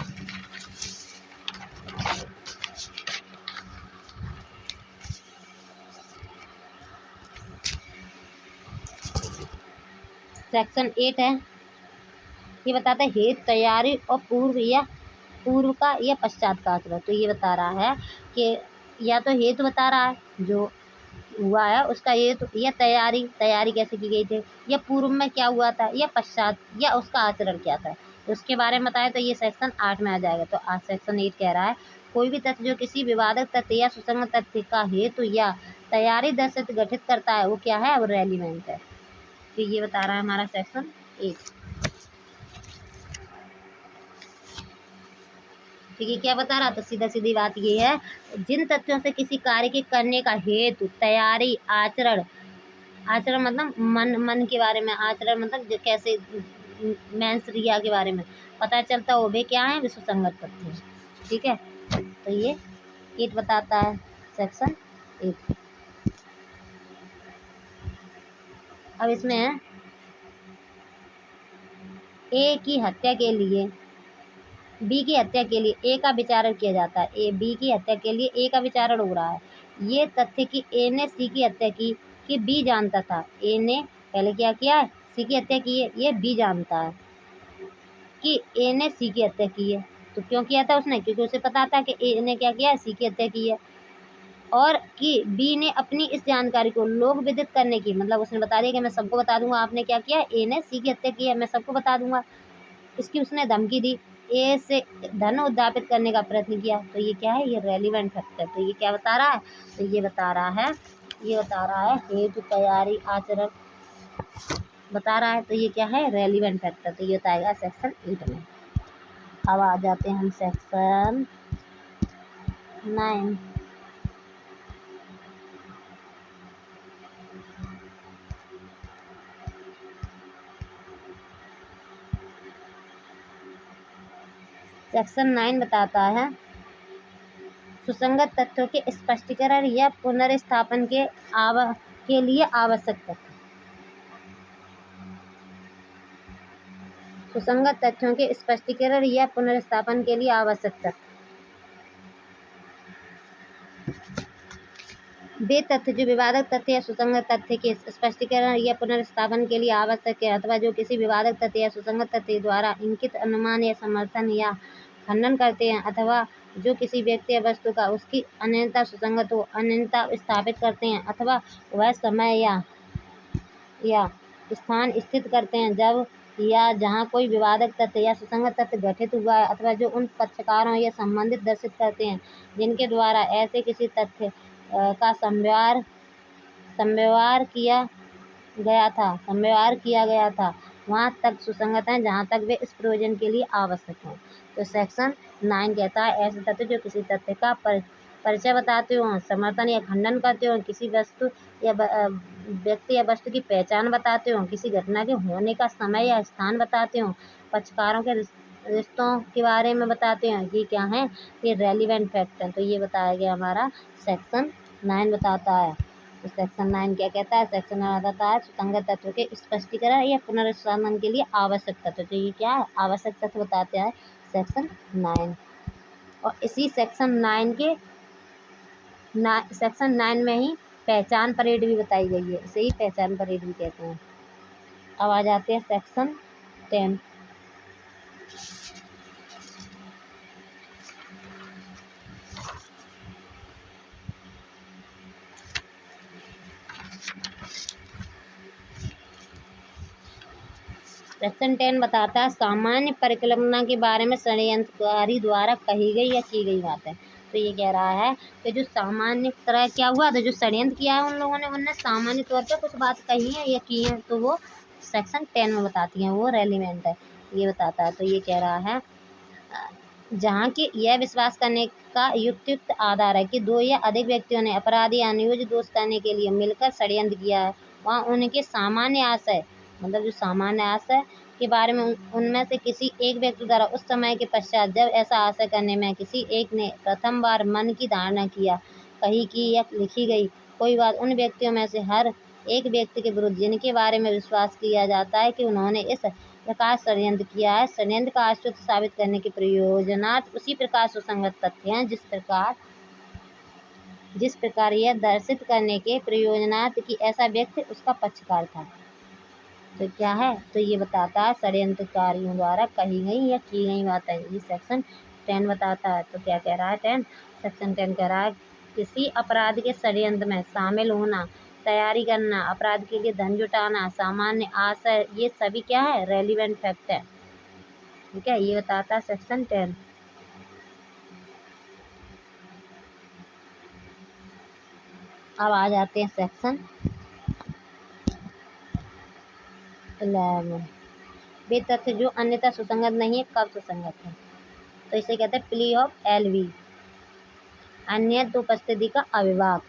सेक्शन 8 है, ये बताता है हेतु, तैयारी और पूर्व का या पश्चात का आचरण। तो ये बता रहा है कि या तो हेतु बता रहा है जो हुआ है उसका हेतु, या तैयारी, तैयारी कैसे की गई थी, या पूर्व में क्या हुआ था, या पश्चात या उसका आचरण क्या था, तो उसके बारे में बताया। तो ये सेक्शन 8 में आ जाएगा। तो आज सेक्शन 8 कह रहा है कोई भी तथ्य जो किसी विवादक तथ्य या सुसंगत तथ्य का हेतु या तैयारी दर्शित गठित करता है वो क्या है, वो रेलिवेंट है। तो ये बता रहा है हमारा सेक्शन 8। तो ये क्या बता रहा, तो सीधा सीधी बात ये है जिन तथ्यों से किसी कार्य के करने का हेतु, तैयारी, आचरण, आचरण मतलब मन के बारे में, आचरण मतलब जो कैसे मेंस क्रिया के बारे में पता चलता है, वो भी क्या है, सुसंगत तथ्य। ठीक है, तो ये 8 बताता है सेक्शन 8। अब इसमें है ए की हत्या के लिए बी की हत्या के लिए ए का विचारण किया जाता है। ए बी की हत्या के लिए ए का विचारण हो रहा है। ये तथ्य कि ए ने सी की हत्या की कि बी जानता था। ए ने पहले क्या किया है, सी की हत्या की है, ये बी जानता है कि ए ने सी की हत्या की है। तो क्यों किया था उसने, क्योंकि उसे पता था कि ए ने क्या किया है, सी की हत्या की है। और कि बी ने अपनी इस जानकारी को लोक विदित करने की, मतलब उसने बता दिया कि मैं सबको बता दूंगा आपने क्या किया, ए ने सी की हत्या की है, मैं सबको बता दूंगा। इसकी उसने धमकी दी, ए से धन उद्धापित करने का प्रयत्न किया। तो ये क्या है, ये रेलिवेंट फैक्टर। तो ये क्या बता रहा है, तो ये बता रहा है, ये बता रहा है हेतु, तैयारी, आचरण बता रहा है। तो ये क्या है, रेलिवेंट फैक्टर। तो ये बताएगा सेक्शन 8 में। अब आ जाते हैं हम सेक्शन 9। सेक्शन 9 बताता है सुसंगत तथ्यों के स्पष्टीकरण या पुनर्स्थापन के लिए आवश्यक तथ्य। सुसंगत तथ्यों के स्पष्टीकरण या पुनर्स्थापन के लिए आवश्यक तथ्य वे तथ्य जो विवादक तथ्य या सुसंगत तथ्य के स्पष्टीकरण या पुनर्स्थापन के लिए आवश्यक है अथवा जो किसी विवादक तथ्य या सुसंगत तथ्य द्वारा इंकित अनुमान या समर्थन या खंडन करते हैं अथवा जो किसी व्यक्ति या वस्तु का उसकी अनन्यता सुसंगत हो अनन्यता स्थापित करते हैं अथवा वह समय या स्थान स्थित करते हैं जब या जहाँ कोई विवादक तथ्य या सुसंगत तथ्य घटित हुआ है अथवा जो उन पक्षकारों या संबंधित दर्शित करते हैं जिनके द्वारा ऐसे किसी तथ्य का संव्यवहार किया गया था वहाँ तक सुसंगत हैं जहाँ तक वे इस प्रयोजन के लिए आवश्यक हैं। तो सेक्शन 9 कहता है ऐसे तथ्य जो किसी तथ्य का परिचय बताते हो, समर्थन या खंडन करते हो, किसी वस्तु या व्यक्ति या वस्तु की पहचान बताते हो, किसी घटना के होने का समय या स्थान बताते हो, पक्षकारों के रिश्तों के बारे में बताते हैं, ये क्या है, ये रेलिवेंट फैक्ट है। तो ये बताया गया हमारा सेक्शन 9 बताता है। तो सेक्शन 9 क्या कहता है, सेक्शन 9 बताता है सुसंगत तत्व के स्पष्टीकरण या पुनर्स्थापन के लिए आवश्यक तत्व। तो ये क्या है, आवश्यक तत्व बताते हैं सेक्शन 9। और इसी सेक्शन 9 में ही पहचान परेड भी बताई गई है, इसे ही पहचान परेड भी कहते हैं। अब आ जाते हैं सेक्शन 10। सेक्शन 10 बताता है सामान्य परिकल्पना के बारे में षड्यंत्रकारी द्वारा कही गई या की गई बात है। तो ये कह रहा है कि जो सामान्य तरह क्या हुआ, तो जो षड्यंत्र किया है उन लोगों ने, उनने सामान्य तौर पर कुछ बात कही है या की है, तो वो सेक्शन 10 में बताती हैं, वो रेलिवेंट है, ये बताता है। तो ये कह रहा है जहाँ की यह विश्वास करने का युक्त आधार है कि दो या अधिक व्यक्तियों ने अपराधी या अनुयोज्य दोष करने के लिए मिलकर षड्यंत्र किया है, वहाँ उनके सामान्य आशय, मतलब जो सामान्य आशय के बारे में उनमें से किसी एक व्यक्ति द्वारा उस समय के पश्चात जब ऐसा आशय करने में किसी एक ने प्रथम बार मन की धारणा किया, कही की या लिखी गई कोई बात उन व्यक्तियों में से हर एक व्यक्ति के विरुद्ध जिनके बारे में विश्वास किया जाता है कि उन्होंने इस प्रकार षड्यंत्र किया है, षड्यंत्र का अस्तित्व साबित करने के प्रयोजनार्थ उसी प्रकार सुसंगत तथ्य हैं जिस प्रकार यह दर्शित करने के प्रयोजनार्थ कि ऐसा व्यक्ति उसका पक्षकार था। तो क्या है, तो ये बताता है षड्यंत्रकारियों द्वारा कही गई या की गई बात है, ये सेक्शन 10 बताता है। तो क्या कह रहा है 10, सेक्शन 10 कह रहा है किसी अपराध के षड्यंत्र में शामिल होना, तैयारी करना, अपराध के लिए धन जुटाना, सामान्य आशय, ये सभी क्या है, रेलिवेंट फैक्ट है। ठीक है, ये बताता है सेक्शन 10। अब आ जाते हैं सेक्शन 11। वे तथ्य जो अन्यथा सुसंगत नहीं है कब सुसंगत है, तो इसे कहते हैं प्ली ऑफ एलवी, अन्यत्र उपस्थिति का अविवाद।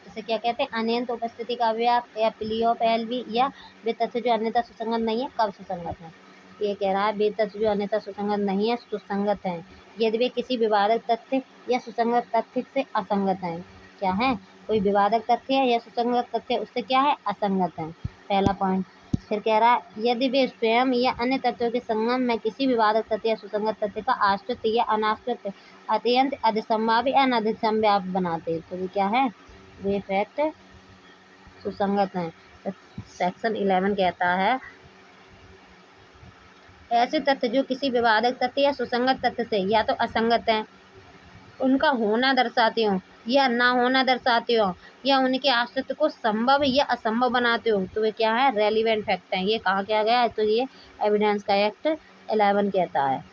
इसे क्या कहते हैं, अन्यत्र उपस्थिति का अविवाद या प्ली ऑफ एलवी, या वे तथ्य जो अन्यथा सुसंगत नहीं है कब सुसंगत है। ये कह रहा है वे तथ्य जो अन्यथा सुसंगत नहीं है सुसंगत हैं यदि वे किसी विवादक तथ्य या सुसंगत तथ्य से असंगत हैं। क्या है, कोई विवादक तथ्य है या सुसंगत तथ्य उससे क्या है, असंगत है, पहला पॉइंट। फिर कह रहा है यदि वे स्वयं या अन्य तथ्यों के संगम में किसी विवादक तथ्य या सुसंगत तथ्य का आश्रित या अनाश्रित अत्यंत अधिसंभाव्य या अनधिसंभाव्य बनाते, तो ये क्या है, वे फैक्ट सुसंगत हैं। तो सेक्शन 11 कहता है ऐसे तथ्य जो किसी विवादक तथ्य या सुसंगत तथ्य से या तो असंगत हैं, उनका होना दर्शाते हो या ना होना दर्शाते हो, या उनके अस्तित्व को संभव या असंभव बनाते हो, तो वे क्या है, रेलिवेंट फैक्ट हैं। ये कहाँ किया गया है, तो ये एविडेंस का एक्ट 11 कहता है।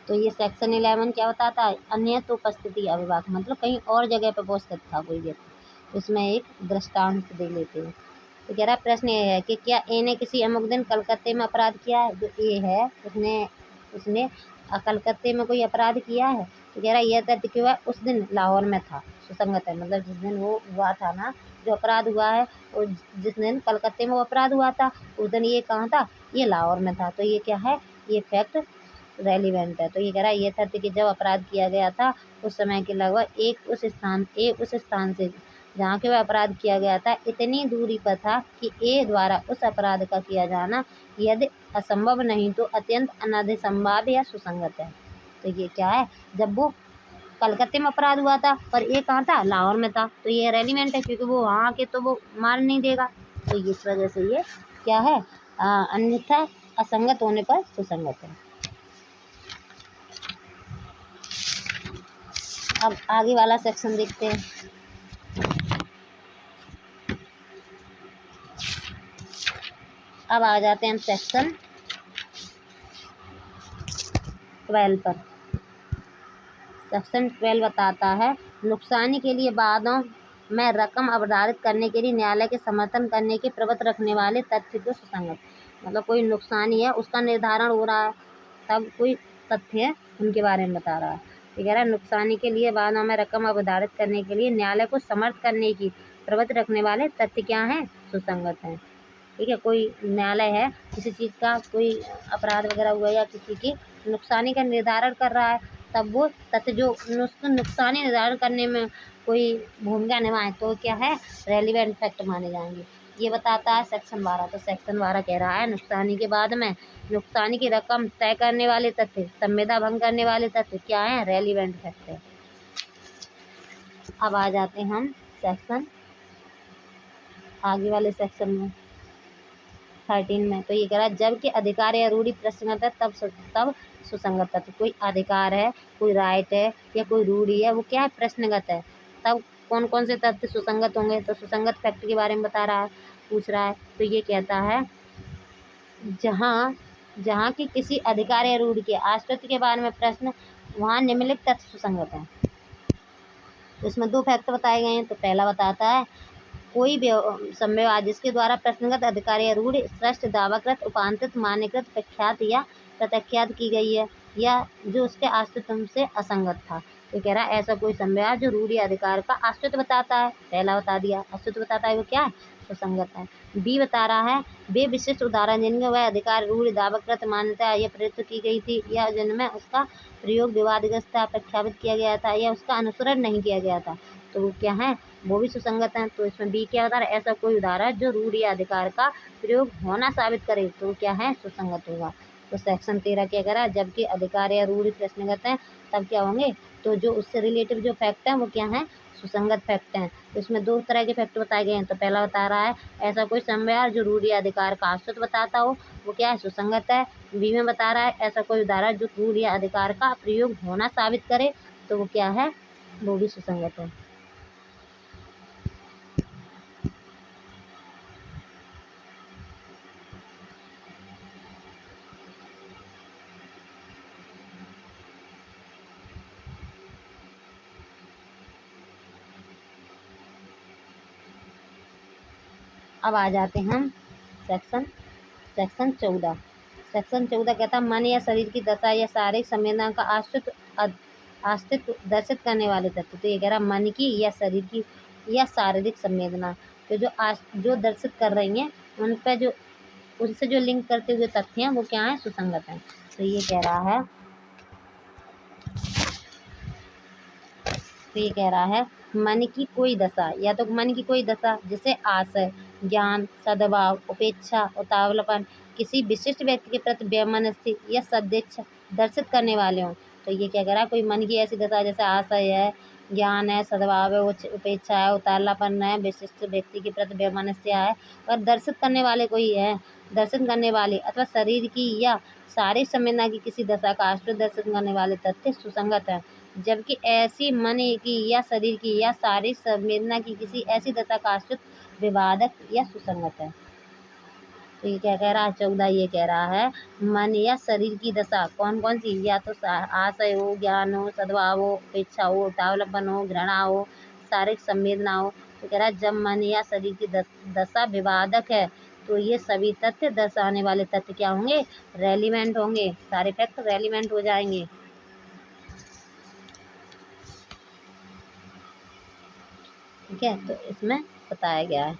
तो ये सेक्शन 11 क्या बताता है, अन्यत्र उपस्थिति अविवाद, मतलब कहीं और जगह पर उपस्थित था कोई व्यक्ति, इसमें एक दृष्टांत दे लेते हैं। तो कह रहा प्रश्न ये है कि क्या ए ने किसी अमुक दिन कलकत्ते में अपराध किया है। जो ए है उसने कलकत्ते में कोई अपराध किया है। तो कह रहा यह तथ्य क्यों है, उस दिन लाहौर में था, सुसंगत है, मतलब जिस दिन वो हुआ था ना, जो अपराध हुआ है, और जिस दिन कलकत्ते में वो अपराध हुआ था उस दिन ये कहाँ था, ये लाहौर में था। तो ये क्या है, ये फैक्ट रेलिवेंट है। तो ये कह रहा है ये तथ्य कि जब अपराध किया गया था उस समय के लगभग उस स्थान से जहाँ के वह अपराध किया गया था इतनी दूरी पर था कि ए द्वारा उस अपराध का किया जाना यदि असंभव नहीं तो अत्यंत अनधिसंभाव्य या सुसंगत है। तो ये क्या है, जब वो कलकत्ते में अपराध हुआ था और ए कहाँ था, लाहौर में था, तो ये रेलिवेंट है क्योंकि वो वहाँ के तो वो मार नहीं देगा। तो इस वजह से ये क्या है, अन्यथा असंगत होने पर सुसंगत है। अब आगे वाला सेक्शन देखते हैं। अब आ जाते हैं हम सेक्शन 12 पर। सेक्शन 12 बताता है नुकसानी के लिए वादों में रकम अवधारित करने के लिए न्यायालय के समर्थन करने के प्रवृत्ति रखने वाले तथ्य को सुसंगत, मतलब कोई नुकसानी है उसका निर्धारण हो रहा है तब कोई तथ्य है उनके बारे में बता रहा है। ये कह रहा है नुकसानी के लिए वादों में रकम अवधारित करने के लिए न्यायालय को समर्थ करने की प्रवृत्ति रखने वाले तथ्य क्या हैं, सुसंगत हैं। ठीक है, कोई न्यायालय है किसी चीज़ का कोई अपराध वगैरह हुआ या किसी की नुकसानी का निर्धारण कर रहा है तब वो तथ्य जो नुकसानी निर्धारण करने में कोई भूमिका निभाए तो क्या है, रेलिवेंट फैक्ट माने जाएंगे। ये बताता है सेक्शन 12। तो सेक्शन 12 कह रहा है नुकसानी के बाद में नुकसानी की रकम तय करने वाले तथ्य, संविदा भंग करने वाले तथ्य क्या है, रेलिवेंट फैक्ट है। अब आ जाते हैं हम सेक्शन आगे वाले सेक्शन में 13 में। तो ये कह रहा है जबकि अधिकार या रूढ़ि प्रश्नगत है तब सुसंगत तथ्य। कोई अधिकार है, कोई राइट है या कोई रूढ़ि है, वो क्या है, प्रश्नगत है, तब कौन कौन से तथ्य सुसंगत होंगे। तो सुसंगत फैक्ट के बारे में बता रहा है, पूछ रहा है। तो ये कहता है जहाँ की किसी अधिकार या रूढ़ि के अस्तित्व के बारे में प्रश्न, वहाँ निम्नलिखित तथ्य सुसंगत है। तो इसमें 2 फैक्ट बताए गए हैं। तो पहला बताता है कोई संविदा जिसके द्वारा प्रश्नगत अधिकार या रूढ़ि स्पष्ट दावाकृत उपांतित मान्यकृत प्रख्यात या प्रत्याख्यात की गई है या जो उसके अस्तित्व से असंगत था। तो कह रहा है ऐसा कोई संविदा जो रूढ़ि अधिकार का अस्तित्व बताता है, पहला बता दिया अस्तित्व बताता है, वो क्या है, सुसंगत है। बी बता रहा है वे विशिष्ट उदाहरण जिनमें वह अधिकार रूढ़ि दावाकृत मान्यता या प्रयुक्त की गई थी या जिनमें उसका प्रयोग विवादग्रस्त था, प्रख्यापित किया गया था या उसका अनुसरण नहीं किया गया था, तो वो क्या है, वो भी सुसंगत हैं। तो इसमें बी क्या बता रहा है, ऐसा कोई उदाहरण जो रूढ़ि या अधिकार का प्रयोग होना साबित करे तो क्या है, सुसंगत होगा। तो सेक्शन 13 क्या कह रहा है जबकि अधिकार या रूढ़ि प्रश्नगत हैं तब क्या होंगे, तो जो उससे रिलेटिव जो फैक्ट हैं वो क्या हैं, सुसंगत फैक्ट हैं। तो इसमें 2 तरह के फैक्ट बताए गए हैं। तो पहला बता रहा है ऐसा कोई संविदा जो रूढ़ि या अधिकार का अस्तित्व बताता हो, वो क्या है, सुसंगत है। बी में बता रहा है ऐसा कोई उदाहरण जो रूढ़ि या अधिकार का प्रयोग होना साबित करे तो वो क्या है, वो भी सुसंगत है। अब आ जाते हैं हम सेक्शन 14। सेक्शन 14 कहता है मन या शरीर की दशा या शारीरिक संवेदना का अस्तित्व दर्शित करने वाले तत्व। तो ये कह रहा है मन की या शरीर की या शारीरिक संवेदना तो जो दर्शित कर रही हैं उन पर जो उनसे जो लिंक करते हुए तथ्य हैं वो क्या है, सुसंगत हैं। तो ये कह रहा है मन की कोई दशा या तो मन की कोई दशा जिसे आशय, ज्ञान, सद्भाव, उपेक्षा, उतावलापन किसी विशिष्ट व्यक्ति के प्रति वैमनस्य या सदिच्छा दर्शित करने वाले हों। तो ये क्या कह रहा है, कोई मन की ऐसी दशा जैसे आशय है, ज्ञान है, सद्भाव है, उपेक्षा है, उतावलापन है, विशिष्ट व्यक्ति के प्रति वैमनस्य है और दर्शित करने वाले कोई है, दर्शन करने वाले अथवा शरीर की या शारीरिक संवेदना की किसी दशा का आश्रित दर्शन करने वाले तथ्य सुसंगत है। जबकि ऐसी मन की या शरीर की या शारीरिक संवेदना की किसी ऐसी दशा का आश्रित विवादक या सुसंगत है। तो ये क्या कह रहा है, 14 ये कह रहा है मन या शरीर की दशा कौन कौन सी, या तो आशय हो, ज्ञान हो, सद्भाव हो, उपेक्षा हो, उतावलापन हो, घृणा हो, शारीरिक संवेदना हो। तो कह रहा है जब मन या शरीर की दशा विवादक है तो ये सभी तथ्य दर्शाने वाले तथ्य क्या होंगे, रेलिवेंट होंगे, सारे फैक्ट रेलिवेंट हो जाएंगे। ठीक है, तो इसमें बताया गया है।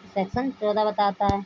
सेक्शन 14 बताता है।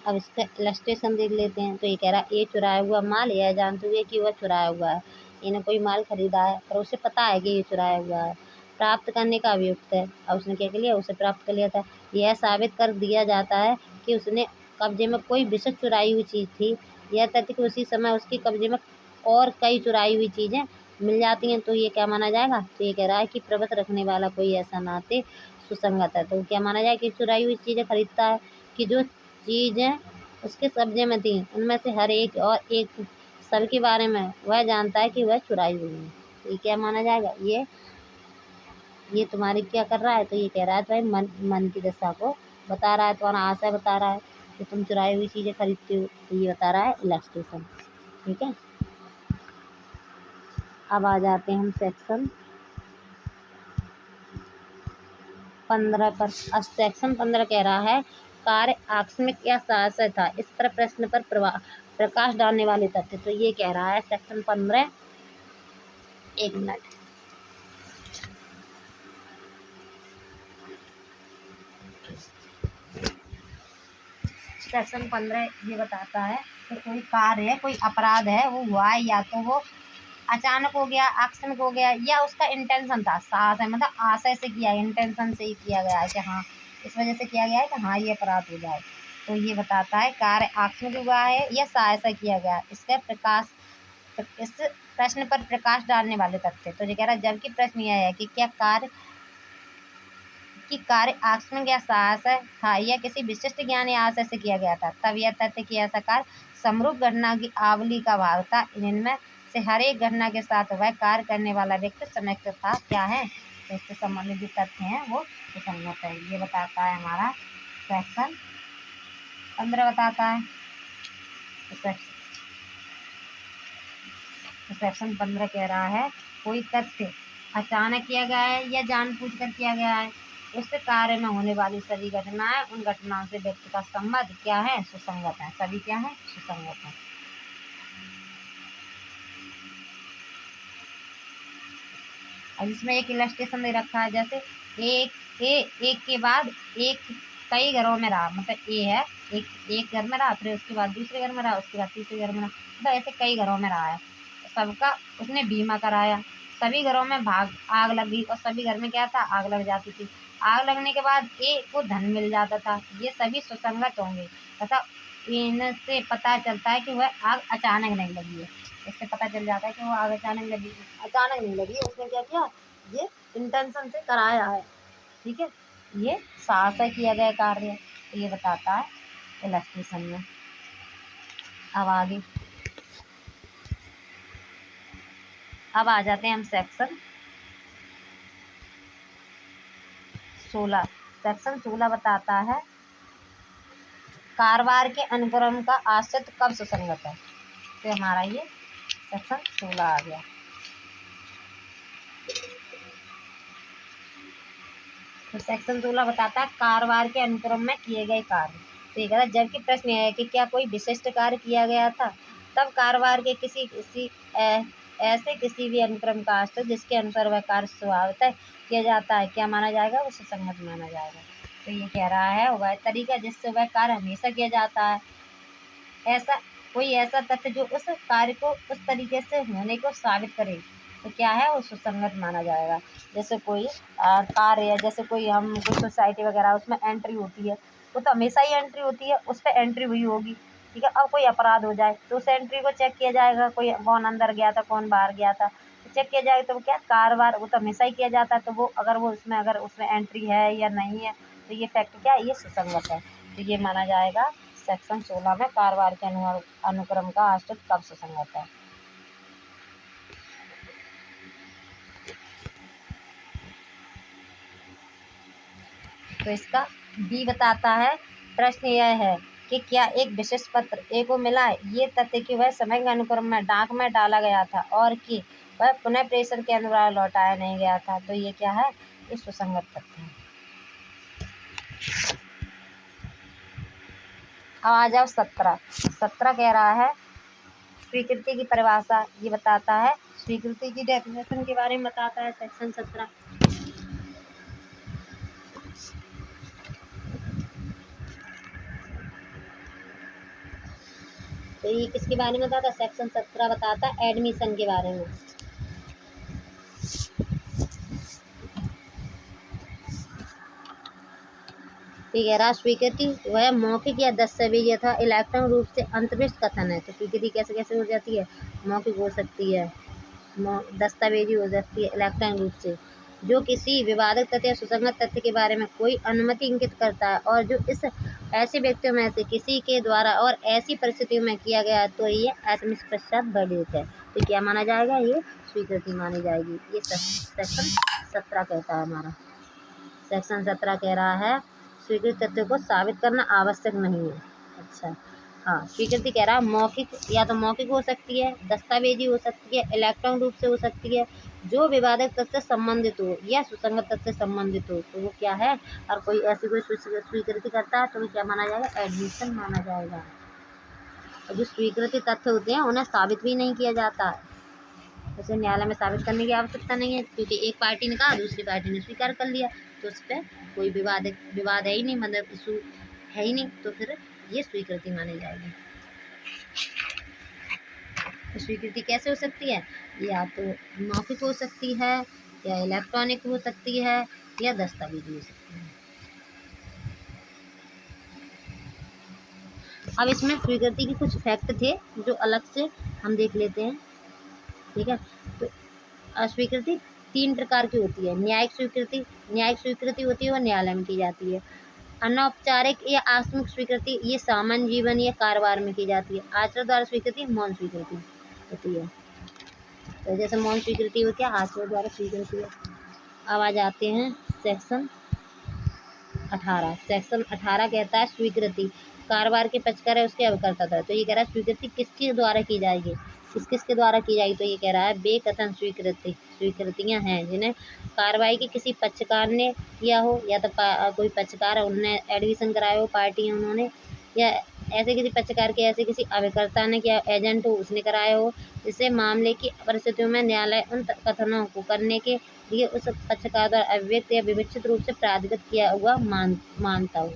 अब इसका इलस्ट्रेशन देख लेते हैं। तो ये कह रहा है ये चुराया हुआ माल, यह जानते हुए कि वह चुराया हुआ है, इन्हें कोई माल खरीदा है पर उसे पता है कि ये चुराया हुआ है, प्राप्त करने का अभियुक्त है। अब उसने क्या कर लिया, उसे प्राप्त कर लिया था। यह साबित कर दिया जाता है कि उसने कब्जे में कोई विशेष चुराई हुई चीज़ थी, यह तथ्य कि उसी समय उसके कब्जे में और कई चुराई हुई चीज़ें मिल जाती हैं तो ये क्या माना जाएगा। तो ये कह रहा है कि प्रभुत्व रखने वाला कोई ऐसा नाते सुसंगत है। तो क्या माना जाए कि चुराई हुई चीज़ें खरीदता है कि जो चीज़ें उसके कब्जे में थी उनमें से हर एक और एक सबके बारे में वह जानता है कि वह चुराई हुई है। तो ये क्या माना जाएगा, ये तुम्हारी क्या कर रहा है, तो ये कह रहा है तुम्हारी मन की दशा को बता रहा है, तुम्हारा आशय बता रहा है कि तुम चुराई हुई चीज़ें खरीदते हो। तो ये बता रहा है इलस्ट्रेशन। ठीक है, अब आ जाते हैं हम सेक्शन 15 पर। अब सेक्शन 15 कह रहा है कार्य आकस्मिक या शास्त्र था, इस पर प्रश्न पर प्रकाश डालने वाले तथ्य। तो ये कह रहा है सेक्शन 15, 1 मिनट। सेक्शन 15 ये बताता है कि कोई कार्य है, कोई अपराध है, वो हुआ है या तो वो अचानक हो गया, आकस्मिक हो गया, या उसका इंटेंशन था, साहस है मतलब आशय से किया, इंटेंशन से ही किया गया है कि हाँ इस वजह से किया गया है कि हाँ ये अपराध हो जाए। तो ये बताता है कार्य आकस्मिक हुआ है या साहस से किया गया है। इसका प्रकाश, इस प्रश्न पर प्रकाश डालने वाले तथ्य। तो ये कह रहा है जबकि प्रश्न यह है कि क्या कार्य आकस्मिक या साहस था या किसी विशिष्ट ज्ञान या आशय से किया गया था, तब यह तथ्य कि ऐसा कार्य समरूप घटना की आवली का भाग था। इनमें से हर एक घटना के साथ वह कार्य करने वाला व्यक्ति संयुक्त था। क्या है, तो इससे संबंधित जो तथ्य हैं वो सुसंगत है। ये बताता है हमारा सेक्शन 15 बताता है। तो सेक्शन 15 कह रहा है कोई तथ्य अचानक किया गया है या जानबूझकर किया गया है, उस कार्य में होने वाली सभी घटनाएं उन घटनाओं से व्यक्ति का संबंध क्या है, सुसंगत है। सभी क्या है, सुसंगत है। अब इसमें एक इलस्ट्रेशन दे रखा है, जैसे एक के बाद एक कई घरों में रहा, मतलब ए है, एक घर में रहा, फिर उसके बाद दूसरे घर में रहा, उसके बाद तीसरे घर में रहा, मतलब ऐसे कई घरों में रहा है। सबका उसने बीमा कराया, सभी घरों में आग लगी और सभी घर में क्या था, आग लग जाती थी। आग लगने के बाद ए को धन मिल जाता था। ये सभी सुसंगत होंगे तथा इनसे पता चलता है कि वह आग अचानक नहीं लगी है। इससे पता चल जाता है कि वो आग अचानक नहीं लगी, उसने क्या किया, ये इंटेंशन से कराया है। ठीक है, ये साहस से किया गया कार्य है। तो ये बताता है इलस्ट्रेशन में। अब आ जाते हैं हम सेक्शन 16। सेक्शन 16 बताता है कारोबार के अनुक्रम का आश्रित कब सुसंगत है। तो हमारा ये सेक्शन 16 आ गया। तो सेक्शन 16 बताता है कारोबार के अनुक्रम में किए गए कार्य। तो ये कहता है जबकि प्रश्न यह है कि क्या कोई विशिष्ट कार्य किया गया था, तब कारोबार के ऐसे किसी भी अनुक्रम का आश्रित जिसके अनुसार वह कार्य स्वभावतः किया जाता है, क्या माना जाएगा, वो सुसंगत माना जाएगा। तो ये कह रहा है वह तरीका जिससे वह कार्य हमेशा किया जाता है, ऐसा तथ्य जो उस कार्य को उस तरीके से होने को साबित करे, तो क्या है, वो सुसंगत माना जाएगा। जैसे कोई कार्य है, जैसे कोई सोसाइटी वगैरह उसमें एंट्री होती है, वो तो हमेशा ही एंट्री होती है, उस पर एंट्री हुई होगी। ठीक है, अब कोई अपराध हो जाए तो उस एंट्री को चेक किया जाएगा, कोई कौन अंदर गया था, कौन बाहर गया था, तो चेक किया जाएगा। तो वो क्या, कारोबार वो तो हमेशा ही किया जाता है, तो वो अगर उसमें एंट्री है या नहीं है, तो ये फैक्ट क्या है, ये सुसंगत है। तो ये माना जाएगा सेक्शन 16 में कारोबार के अनुक्रम का आश्रित कब सुसंगत है। तो इसका बी बताता है प्रश्न यह है कि क्या एक विशिष्ट पत्र ए को मिला है, ये तथ्य कि वह समय के अनुक्रम में डाक में डाला गया था और कि वह पुनः प्रेषण के अनुसार लौटाया नहीं गया था। तो ये क्या है, ये सुसंगत तथ्य है। अब आ जाओ 17 कह रहा है स्वीकृति की परिभाषा। ये बताता है स्वीकृति की डेफिनेशन के बारे में बताता है सेक्शन 17। तो ये किसके बारे में बताता है, सेक्शन 17 बताता है एडमिशन के बारे में। ठीक है, स्वीकृति वह मौखिक या दस्तावेज यथा इलेक्ट्रॉनिक रूप से अंतर्निष्ठ कथन है। तो स्वीकृति कैसे कैसे हो जाती है, मौखिक हो सकती है, दस्तावेजी हो सकती है, इलेक्ट्रॉनिक रूप से, जो किसी विवादक तथ्य या सुसंगत तथ्य के बारे में कोई अनुमति इंगित करता है और जो इस ऐसे व्यक्तियों में से किसी के द्वारा और ऐसी परिस्थितियों में किया गया, तो ये आत्मनिष्पक्षात वर्जित है। तो क्या माना जाएगा, ये स्वीकृति मानी जाएगी। ये सेक्शन 17 कहता है हमारा। सेक्शन 17 कह रहा है स्वीकृत तथ्य को साबित करना आवश्यक नहीं है। अच्छा, हाँ, स्वीकृति कह रहा है मौखिक, या तो मौखिक हो सकती है, दस्तावेजी हो सकती है, इलेक्ट्रॉनिक रूप से हो सकती है, जो विवादक तथ्य से संबंधित हो या सुसंगत तथ्य से संबंधित हो, तो वो क्या है, और कोई ऐसी कोई स्वीकृति करता है तो वो क्या माना जाएगा, एडमिशन माना जाएगा। और जो स्वीकृति तथ्य होते हैं उन्हें साबित भी नहीं किया जाता है, उसे न्यायालय में साबित करने की आवश्यकता नहीं है, क्योंकि एक पार्टी ने कहा, दूसरी पार्टी ने स्वीकार कर लिया, तो उस पर कोई विवाद है ही नहीं, मतलब इशू है ही नहीं, तो फिर ये स्वीकृति मानी जाएगी। तो स्वीकृति कैसे हो सकती है? या तो मौखिक हो सकती है, या इलेक्ट्रॉनिक हो सकती है, या दस्तावेजी हो सकती है। अब इसमें स्वीकृति के कुछ फैक्ट थे जो अलग से हम देख लेते हैं। ठीक है, तो स्वीकृति 3 प्रकार की होती है। न्यायिक स्वीकृति होती है, वो न्यायालय में की जाती है। अनौपचारिक या आकस्मिक स्वीकृति ये सामान्य जीवन या कारोबार में की जाती है। आचरण द्वारा स्वीकृति मौन स्वीकृति होती है। तो जैसे मौन स्वीकृति हो क्या, आचरण द्वारा स्वीकृति है। अब आ जाते हैं सेक्शन 18। सेक्शन 18 कहता है स्वीकृति कारोबार के पक्षकार है उसके अभिकर्ता द्वारा। तो ये कह रहा है स्वीकृति किसके द्वारा की जाएगी, किस के द्वारा की जाएगी। तो ये कह रहा है बेकथन स्वीकृतियाँ हैं जिन्हें कार्रवाई के किसी पक्षकार ने किया हो, या तो कोई पक्षकार है उनने एडमिशन कराया हो, पार्टी है उन्होंने, या ऐसे किसी पक्षकार के ऐसे किसी अभिकर्ता ने किया, एजेंट हो उसने कराया हो, जिससे मामले की परिस्थितियों में न्यायालय उन कथनों को करने के लिए उस पक्षकार द्वारा अभिव्यक्त या विवक्षित रूप से प्राधिकृत किया हुआ मानता हो।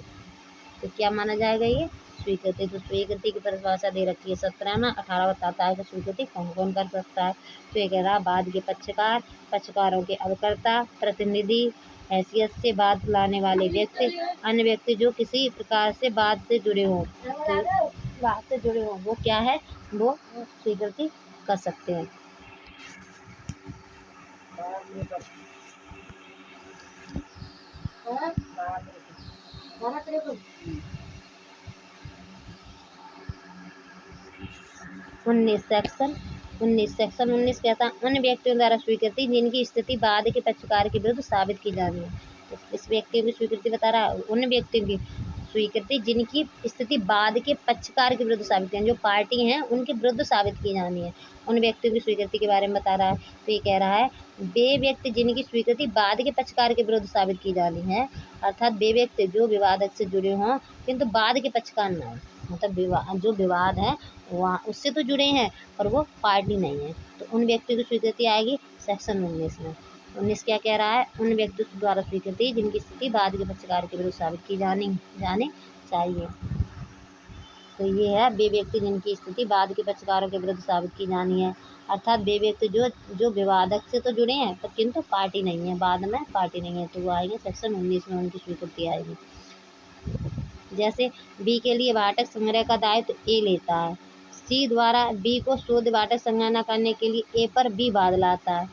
तो क्या माना जाएगा ये स्वीकृति। तो स्वीकृति की परिभाषा दे रखी है 17 में। 18 बताता है कि स्वीकृति कौन कौन कर सकता है। तो ये कह रहा बाद के पक्षकार, पक्षकारों के अभिकर्ता, प्रतिनिधि, हैसियत से बात लाने वाले व्यक्ति, अन्य व्यक्ति जो किसी प्रकार से बात से जुड़े हों, तो बात से जुड़े हों वो क्या है, वो स्वीकृति कर सकते हैं। सेक्शन 19 कहता है उन व्यक्तियों द्वारा स्वीकृति जिनकी स्थिति बाद के पक्षकार के विरुद्ध साबित की जानी है। तो इस व्यक्ति की स्वीकृति बता रहा है, उन व्यक्तियों की स्वीकृति जिनकी स्थिति बाद के पक्षकार के विरुद्ध साबित की, जो पार्टी हैं उनके विरुद्ध साबित की जानी है, उन व्यक्तियों की स्वीकृति के बारे में बता रहा है। तो ये कह रहा है वे व्यक्ति जिनकी स्वीकृति बाद के पक्षकार के विरुद्ध साबित की जानी है, अर्थात वे व्यक्ति जो विवाद से जुड़े हों किंतु बाद के पक्षकार न हो, मतलब जो विवाद है वहाँ उससे तो जुड़े हैं और वो पार्टी नहीं है, तो उन व्यक्तियों की स्वीकृति आएगी सेक्शन 19 में। 19 क्या कह रहा है, उन व्यक्तियों द्वारा स्वीकृति जिनकी स्थिति बाद के पक्षकार के विरुद्ध साबित की जानी चाहिए। तो ये है वे व्यक्ति जिनकी स्थिति बाद के पक्षकारों के विरुद्ध साबित की जानी है, अर्थात वे व्यक्ति जो विवादक से तो जुड़े हैं पर किंतु पार्टी नहीं है, बाद में पार्टी नहीं है, तो वो आएंगे सेक्शन 19 में, उनकी स्वीकृति आएगी। जैसे बी के लिए वाटक संग्रह का दायित्व ए लेता है, सी द्वारा बी को शोध वाटक संग्रह न करने के लिए ए पर बी वाद लाता है।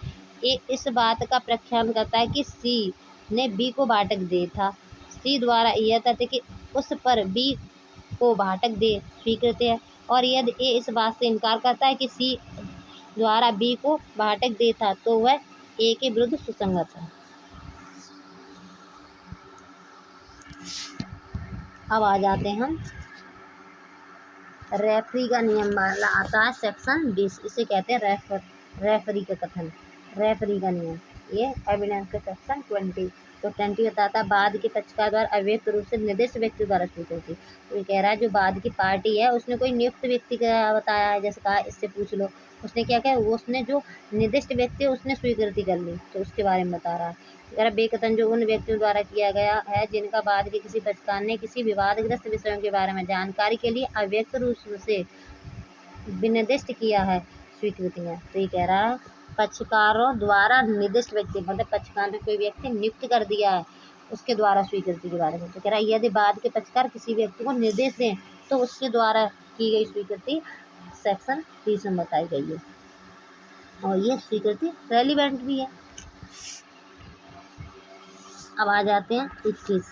ए इस बात का प्रख्यान करता है कि सी ने बी को वाटक दे था। सी द्वारा यह तथ्य कि उस पर बी को वाटक दे स्वीकृत है, और यदि ए इस बात से इनकार करता है कि सी द्वारा बी को वाटक दे था तो वह ए के विरुद्ध सुसंगत है। अब आ जाते हैं हम रेफरी का नियम वाला आता है सेक्शन 20, इसे कहते हैं रेफरी का कथन, रेफरी का नियम। ये एविडेंस के सेक्शन 20। तो 20 बताता है बाद के पक्षकार द्वारा अव्यक्त रूप से निर्दिष्ट व्यक्ति द्वारा स्वीकृति। तो ये कह रहा है जो बाद की पार्टी है उसने कोई नियुक्त व्यक्ति का बताया है, जैसे कहा इससे पूछ लो, उसने क्या किया, वो उसने जो निर्दिष्ट व्यक्ति है उसने स्वीकृति कर ली, तो उसके बारे में बता रहा है। अगर बेकथन जो उन व्यक्तियों द्वारा किया गया है जिनका बाद के किसी पक्षकार ने किसी विवादग्रस्त विषयों के बारे में जानकारी के लिए अव्यक्त रूप से विनिर्दिष्ट किया है स्वीकृतियाँ। तो ये कह रहा है पक्षकारों द्वारा निर्दिष्ट व्यक्ति, मतलब पक्षकार ने कोई व्यक्ति नियुक्त कर दिया है उसके द्वारा स्वीकृति के बारे में। तो कह रहा है यदि बाद के पक्षकार किसी व्यक्ति को निर्देश दें तो उसके द्वारा की गई स्वीकृति सेक्शन 30 में बताई गई है, और ये स्वीकृति रेलिवेंट भी है। अब आ जाते हैं 21।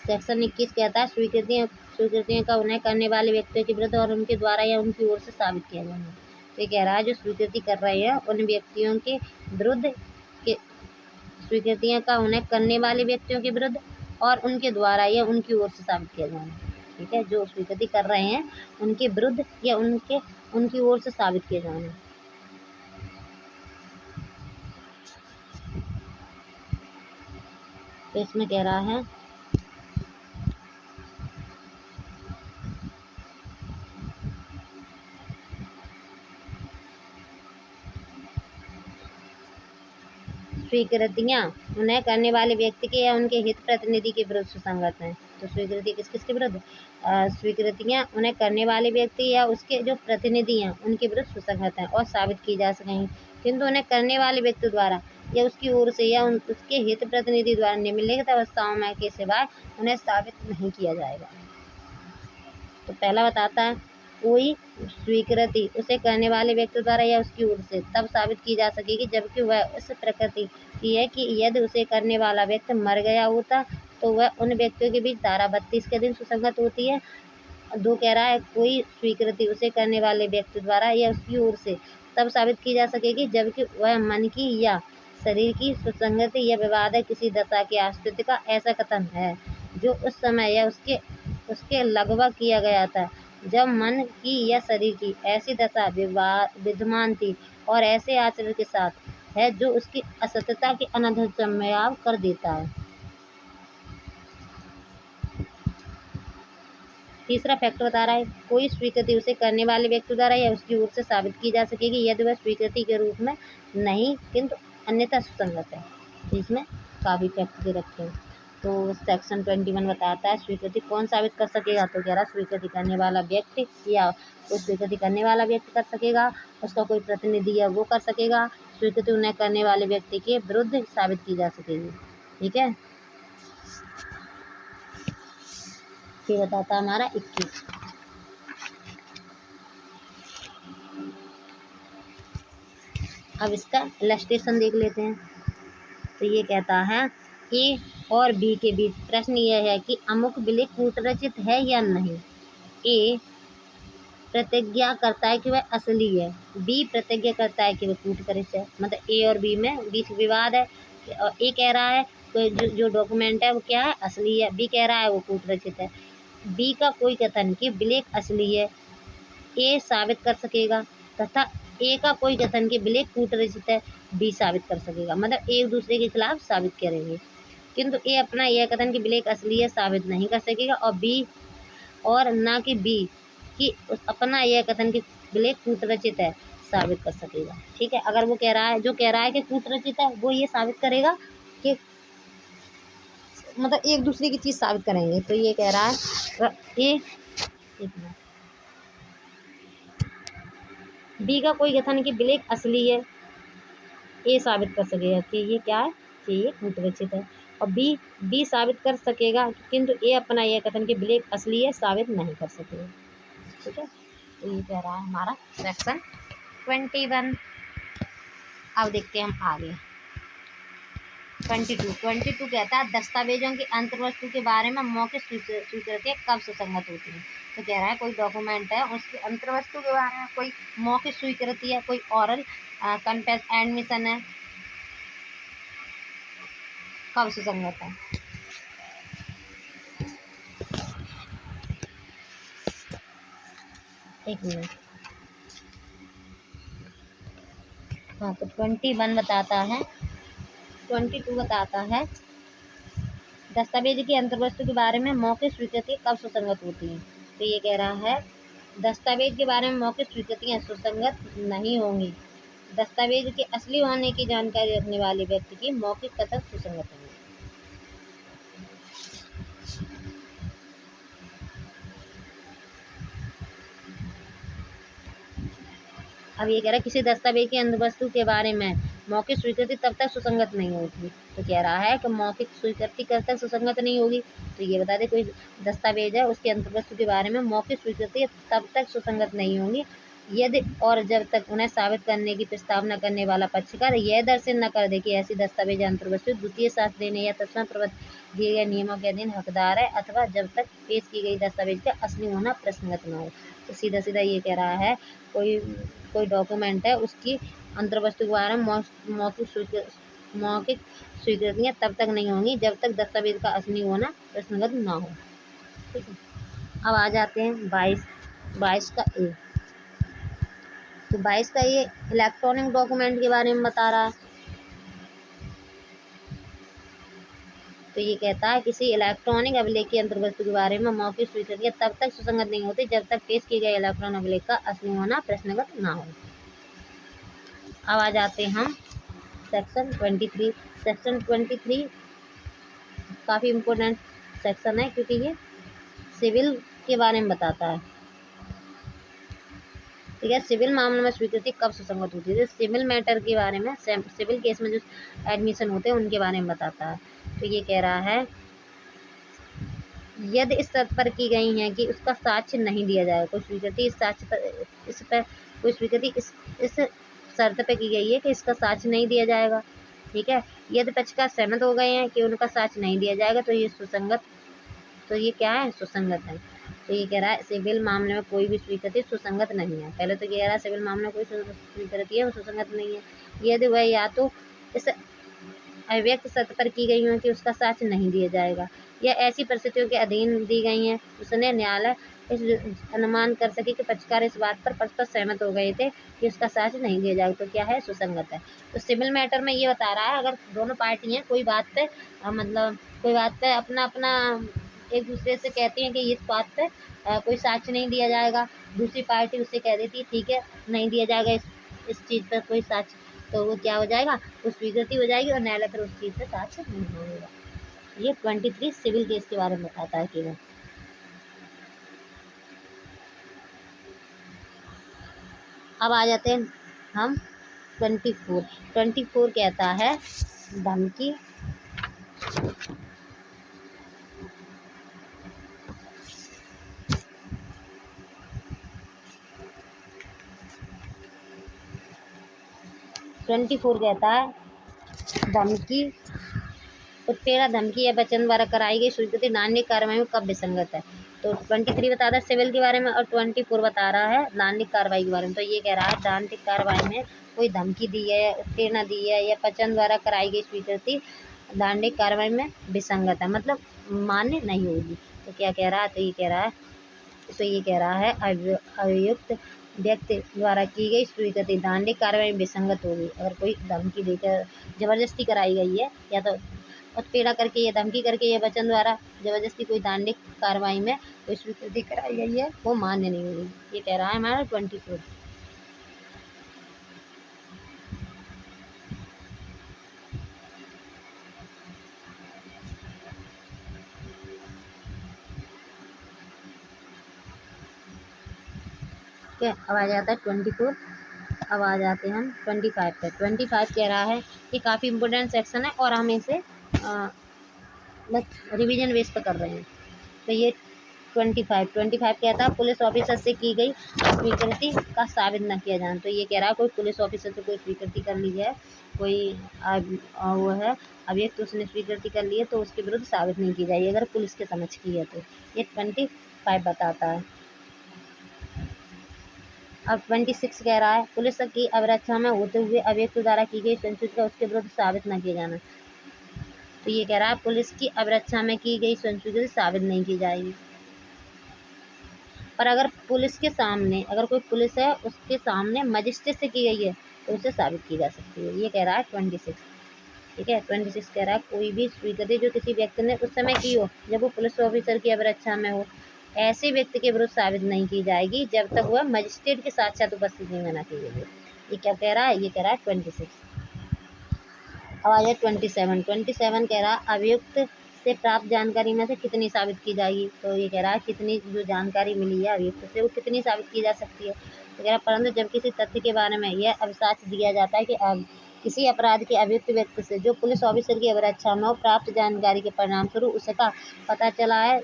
सेक्शन 21 कहता है स्वीकृतियों का उल्लंघन करने वाले व्यक्तियों के विरुद्ध और उनके द्वारा या उनकी ओर से साबित किया जाना। तो ये कह रहा है जो स्वीकृति कर रहे हैं उन व्यक्तियों के विरुद्ध के स्वीकृतियों का उल्लंघन करने वाले व्यक्तियों के विरुद्ध और उनके द्वारा या उनकी ओर से साबित किया जाना। ठीक है, जो स्वीकृति कर रहे हैं उनके विरुद्ध या उनकी ओर से साबित किया जाना। तो इसमें कह रहा है स्वीकृतियाँ उन्हें करने वाले व्यक्ति के या उनके हित प्रतिनिधि के विरुद्ध सुसंगत हैं। तो स्वीकृति किस किसके विरुद्ध? स्वीकृतियाँ उन्हें करने वाले व्यक्ति या उसके जो प्रतिनिधि हैं उनके विरुद्ध सुसंगत हैं और साबित की जा सकेंगी, किंतु उन्हें करने वाले व्यक्ति द्वारा या उसकी ओर से या उसके हित प्रतिनिधि द्वारा निम्नलिखित अवस्थाओं में के सिवाय उन्हें साबित नहीं किया जाएगा। तो पहला बताता है, कोई स्वीकृति उसे करने वाले व्यक्ति द्वारा या उसकी ओर से तब साबित की जा सकेगी जबकि वह उस प्रकृति की है कि यदि उसे करने वाला व्यक्ति मर गया होता तो वह उन व्यक्तियों के बीच धारा 32 के दिन सुसंगत होती है। 2 कह रहा है, कोई स्वीकृति उसे करने वाले व्यक्ति द्वारा या उसकी ओर से तब साबित की जा सकेगी जबकि वह मन की या शरीर की सुसंगति या विवाद है किसी दशा के अस्तित्व का ऐसा कथन है जो उस समय या उसके लगभग किया गया था जब मन की या शरीर की ऐसी दशा विद्यमान थी और ऐसे आचरण के साथ है जो उसकी असत्यता के अनधिगम्य कर देता है। तीसरा फैक्टर बता रहा है, कोई स्वीकृति उसे करने वाले व्यक्ति द्वारा या उसकी ओर से साबित की जा सकेगी यदि वह स्वीकृति के रूप में नहीं किंतु अन्यथा सुसंगत है। तो इसमें काफ़ी फैक्टर दे रखे हैं। तो सेक्शन 21 बताता है स्वीकृति कौन साबित कर सकेगा। तो कह रहा स्वीकृति करने वाला व्यक्ति या उस स्वीकृति करने वाला व्यक्ति कर सकेगा, उसका कोई प्रतिनिधि है वो कर सकेगा, स्वीकृति उन्हें करने वाले व्यक्ति के विरुद्ध साबित की जा सकेगी। ठीक है, ये बताता हमारा 21। अब इसका इलस्ट्रेशन देख लेते हैं। तो ये कहता है ए और बी के बीच प्रश्न यह है कि अमुक विलेख कूटरचित है या नहीं। ए प्रतिज्ञा करता है कि वह असली है, बी प्रतिज्ञा करता है कि वह कूटरचित है। मतलब ए और बी में बीच विवाद है। ए कह रहा है कोई जो डॉक्यूमेंट है वो क्या है, असली है, बी कह रहा है वो कूटरचित है। बी का कोई कथन कि विलेख असली है ए साबित कर सकेगा तथा ए का कोई कथन कि विलेख कूटरचित है बी साबित कर सकेगा। मतलब एक दूसरे के खिलाफ साबित करेंगे, किंतु ए अपना यह कथन कि विलेख असली है साबित नहीं कर सकेगा और बी और ना कि बी कि अपना यह कथन कि विलेख कूटरचित है साबित कर सकेगा। ठीक है, अगर वो कह रहा है, जो कह रहा है कि कूटरचित है, वो ये साबित करेगा कि मतलब एक दूसरे की चीज़ साबित करेंगे। तो ये कह रहा है ए बी का कोई कथन कि विलेख असली है ए साबित कर सकेगा कि ये क्या है, कि ये कूटरचित है, और बी साबित कर सकेगा किंतु ए अपना यह कथन कि विलेख असली है साबित नहीं कर सकेगा। ठीक है, तो ये कह रहा है हमारा सेक्शन 21। अब देखते हैं हम आगे 22 कहता है दस्तावेजों की अंतर्वस्तु के बारे में मौखिक स्वीकृति कब सुसंगत होती है। तो कह रहा है कोई डॉक्यूमेंट है उसकी अंतर्वस्तु के बारे में कोई मौखिक स्वीकृति है, कोई ऑरल कन्फेस एडमिशन है, कब सुसंगत है। एक मिनट, हाँ तो 21 बताता है, 22 बताता है दस्तावेज की अंतर्वस्तु के बारे में मौखिक स्वीकृति कब सुसंगत होती है। तो ये कह रहा है दस्तावेज के बारे में मौखिक स्वीकृतियाँ सुसंगत नहीं होंगी, दस्तावेज के असली होने की जानकारी रखने वाले व्यक्ति की मौखिक कथन सुसंगत होंगे। अब ये कह रहा है किसी दस्तावेज की अंतर्वस्तु के बारे में मौखिक स्वीकृति तब तक सुसंगत नहीं होती। तो कह रहा है कि मौखिक स्वीकृति कब तक सुसंगत नहीं होगी। तो ये बता दे कोई दस्तावेज है उसकी अंतर्वस्तु के बारे में मौखिक स्वीकृति तब तक सुसंगत नहीं होंगी यदि और जब तक उन्हें साबित करने की प्रस्तावना करने वाला पक्षकार यह दर्शन न कर दे कि ऐसी दस्तावेज अंतर्वस्तु द्वितीय साक्ष्य देने या तत्काल प्रबंध दिए गए नियमों के अधीन हकदार है अथवा जब तक पेश की गई दस्तावेज का असली होना प्रश्नगत न हो। तो सीधा सीधा ये कह रहा है कोई डॉक्यूमेंट है उसकी अंतर्वस्तु के बारे में मौखिक स्वीकृतियाँ तब तक नहीं होंगी जब तक दस्तावेज का असली होना प्रश्नगत ना हो। ठीक है, अब आ जाते हैं 22 का ए। तो 22 का ये इलेक्ट्रॉनिक डॉक्यूमेंट के बारे में बता रहा है। तो ये कहता है किसी इलेक्ट्रॉनिक अभिलेख की अंतर्वस्तु के बारे में मौखिक स्वीकृतियाँ तब तक सुसंगत नहीं होती जब तक पेश किए गए इलेक्ट्रॉनिक अभिलेख का असली होना प्रश्नगत ना हो। अब आ जाते हैं हम सेक्शन 23। सेक्शन 23 काफ़ी इम्पोर्टेंट सेक्शन है, क्योंकि ये सिविल के बारे में बताता है। ठीक है, सिविल मामलों में स्वीकृति कब सुसंगत होती है, सिविल मैटर के बारे में, सिविल केस में जो एडमिशन होते हैं उनके बारे में बताता है। तो ये कह रहा है यदि इस शर्त पर की गई है कि उसका साक्ष्य नहीं दिया जाएगा, कोई स्वीकृति इस पर कोई स्वीकृति इस शर्त पे की गई है कि इसका साक्ष्य नहीं दिया जाएगा। ठीक है, यदि पक्षकार सहमत हो गए हैं कि उनका साक्ष्य नहीं दिया जाएगा तो ये सुसंगत, तो ये क्या है, सुसंगत है। तो ये कह रहा है सिविल मामले में कोई भी स्वीकृति सुसंगत नहीं है। पहले तो ये कह रहा है सिविल मामले में कोई स्वीकृति है वो सुसंगत नहीं है यदि वह या तो इस अव्यक्त शर्त पर की गई हो कि उसका साक्ष्य नहीं दिया जाएगा, या ऐसी परिस्थितियों के अधीन दी गई हैं उसने न्यायालय इस अनुमान कर सके कि पक्षकार इस बात पर परस्पर सहमत हो गए थे कि उसका साक्ष्य नहीं दिया जाएगा, तो क्या है, सुसंगत है। तो सिविल मैटर में ये बता रहा है अगर दोनों पार्टी हैं कोई बात पे मतलब कोई बात पे अपना अपना एक दूसरे से कहती हैं कि इस बात पे कोई साक्ष्य नहीं दिया जाएगा, दूसरी पार्टी उससे कह देती है ठीक है नहीं दिया जाएगा इस चीज़ पर कोई साक्ष्य, तो वो क्या हो जाएगा, वो स्वीकृति हो जाएगी और न्यायालय फिर उस चीज़ से साक्ष्य नहीं मांगेगा। ये 23 सिविल केस के बारे में बताता है केवल। अब आ जाते हैं हम 24 कहता है धमकी, कहता है धमकी, उत्पीड़न, धमकी या वचन द्वारा कराई गई स्वीकृति दंडिक कार्रवाई में कब विसंगत है। तो 23 बता रहा है सिविल के बारे में और 24 बता रहा है दंडिक कार्रवाई के बारे में। तो ये कह रहा है दंडिक कार्रवाई में कोई धमकी दी है, उत्पीड़ना दी है या वचन द्वारा कराई गई स्वीकृति दंडिक कार्रवाई में विसंगत है, मतलब मान्य नहीं होगी। तो क्या कह रहा है, तो ये कह रहा है अभियुक्त व्यक्ति द्वारा की गई स्वीकृति दंडिक कार्रवाई में विसंगत होगी अगर कोई धमकी देकर जबरदस्ती कराई गई है, या तो उत्पीड़ना करके या धमकी करके या वचन द्वारा जबरदस्ती कोई दंडिक कार्रवाई में कोई स्वीकृति कराई गई है, वो मान्य नहीं होगी। ये कह रहा है हमारा 24। ठीक है, अब आ जाता है 24। अब आ जाते हैं हम 25 पे। 25 कह रहा है कि काफ़ी इंपॉर्टेंट सेक्शन है और हम इसे रिवीजन बेस पर कर रहे हैं। तो ये 25 कहता है पुलिस ऑफिसर से की गई स्वीकृति का साबित न किया जाना। तो ये कह रहा है कोई पुलिस ऑफिसर से कोई स्वीकृति कर ली है, कोई वो है अभियुक्त, उसने स्वीकृति कर ली है तो उसके विरुद्ध साबित नहीं की जाएगी अगर पुलिस के समक्ष की है तो। ये 25 बताता है। अब 26 कह रहा है पुलिस की अवरक्षा में होते हुए अभियुक्त द्वारा की गई संस्कृति का उसके विरुद्ध साबित न किया जाना। तो ये कह रहा है पुलिस की अवरक्षा में की गई संस्कृति साबित नहीं की जाएगी, पर अगर पुलिस के सामने, अगर कोई पुलिस है उसके सामने मजिस्ट्रेट से की गई है तो उसे साबित की जा सकती है। ये कह रहा है 26। ठीक है, 26 कह रहा है कोई भी स्वीकृति जो किसी व्यक्ति ने उस समय की हो जब वो पुलिस ऑफिसर की अवरक्षा में हो, ऐसे व्यक्ति के विरुद्ध साबित नहीं की जाएगी जब तक वह मजिस्ट्रेट के साक्षात उपस्थिति में न की गई हो। ये क्या कह रहा है, ये कह रहा है 26। अब आ जाए 27 कह रहा है अभियुक्त से प्राप्त जानकारी में से कितनी साबित की जाएगी। तो ये कह रहा है कितनी जो जानकारी मिली है अभियुक्त से वो कितनी साबित की जा सकती है। तो कह रहा है परंतु जब किसी तथ्य के बारे में यह अविश्वास दिया जाता है कि किसी अपराध के अभियुक्त व्यक्ति से जो पुलिस ऑफिसर की अवरक्षा में प्राप्त जानकारी के परिणाम स्वरूप उसका पता चला है,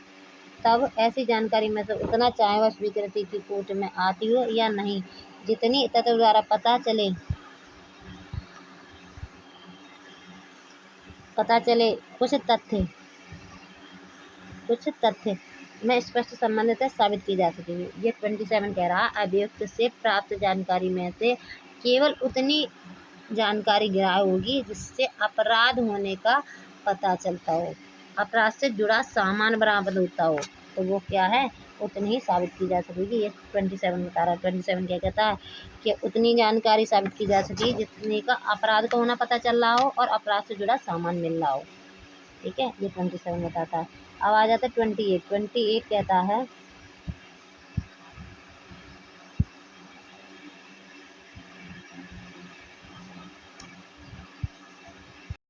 तब ऐसी जानकारी में से उतना चाहे वह स्वीकृति की कोर्ट में आती हो या नहीं, जितनी तथ्य द्वारा पता चले कुछ तथ्य में स्पष्ट संबंधित साबित की जा सकेगी। ये 27 कह रहा है अभियुक्त से प्राप्त जानकारी में से केवल उतनी जानकारी ग्राह्य होगी जिससे अपराध होने का पता चलता हो, अपराध से जुड़ा सामान बरामद होता हो, तो वो क्या है, उतनी ही साबित की जा सकेगी। ये 27 बता रहा है। 27 क्या कहता है कि उतनी जानकारी साबित की जा सकेगी जितने का अपराध का होना पता चल रहा हो और अपराध से जुड़ा सामान मिल रहा हो। ठीक है, ये 27 बताता है। अब आ जाता है 28 कहता है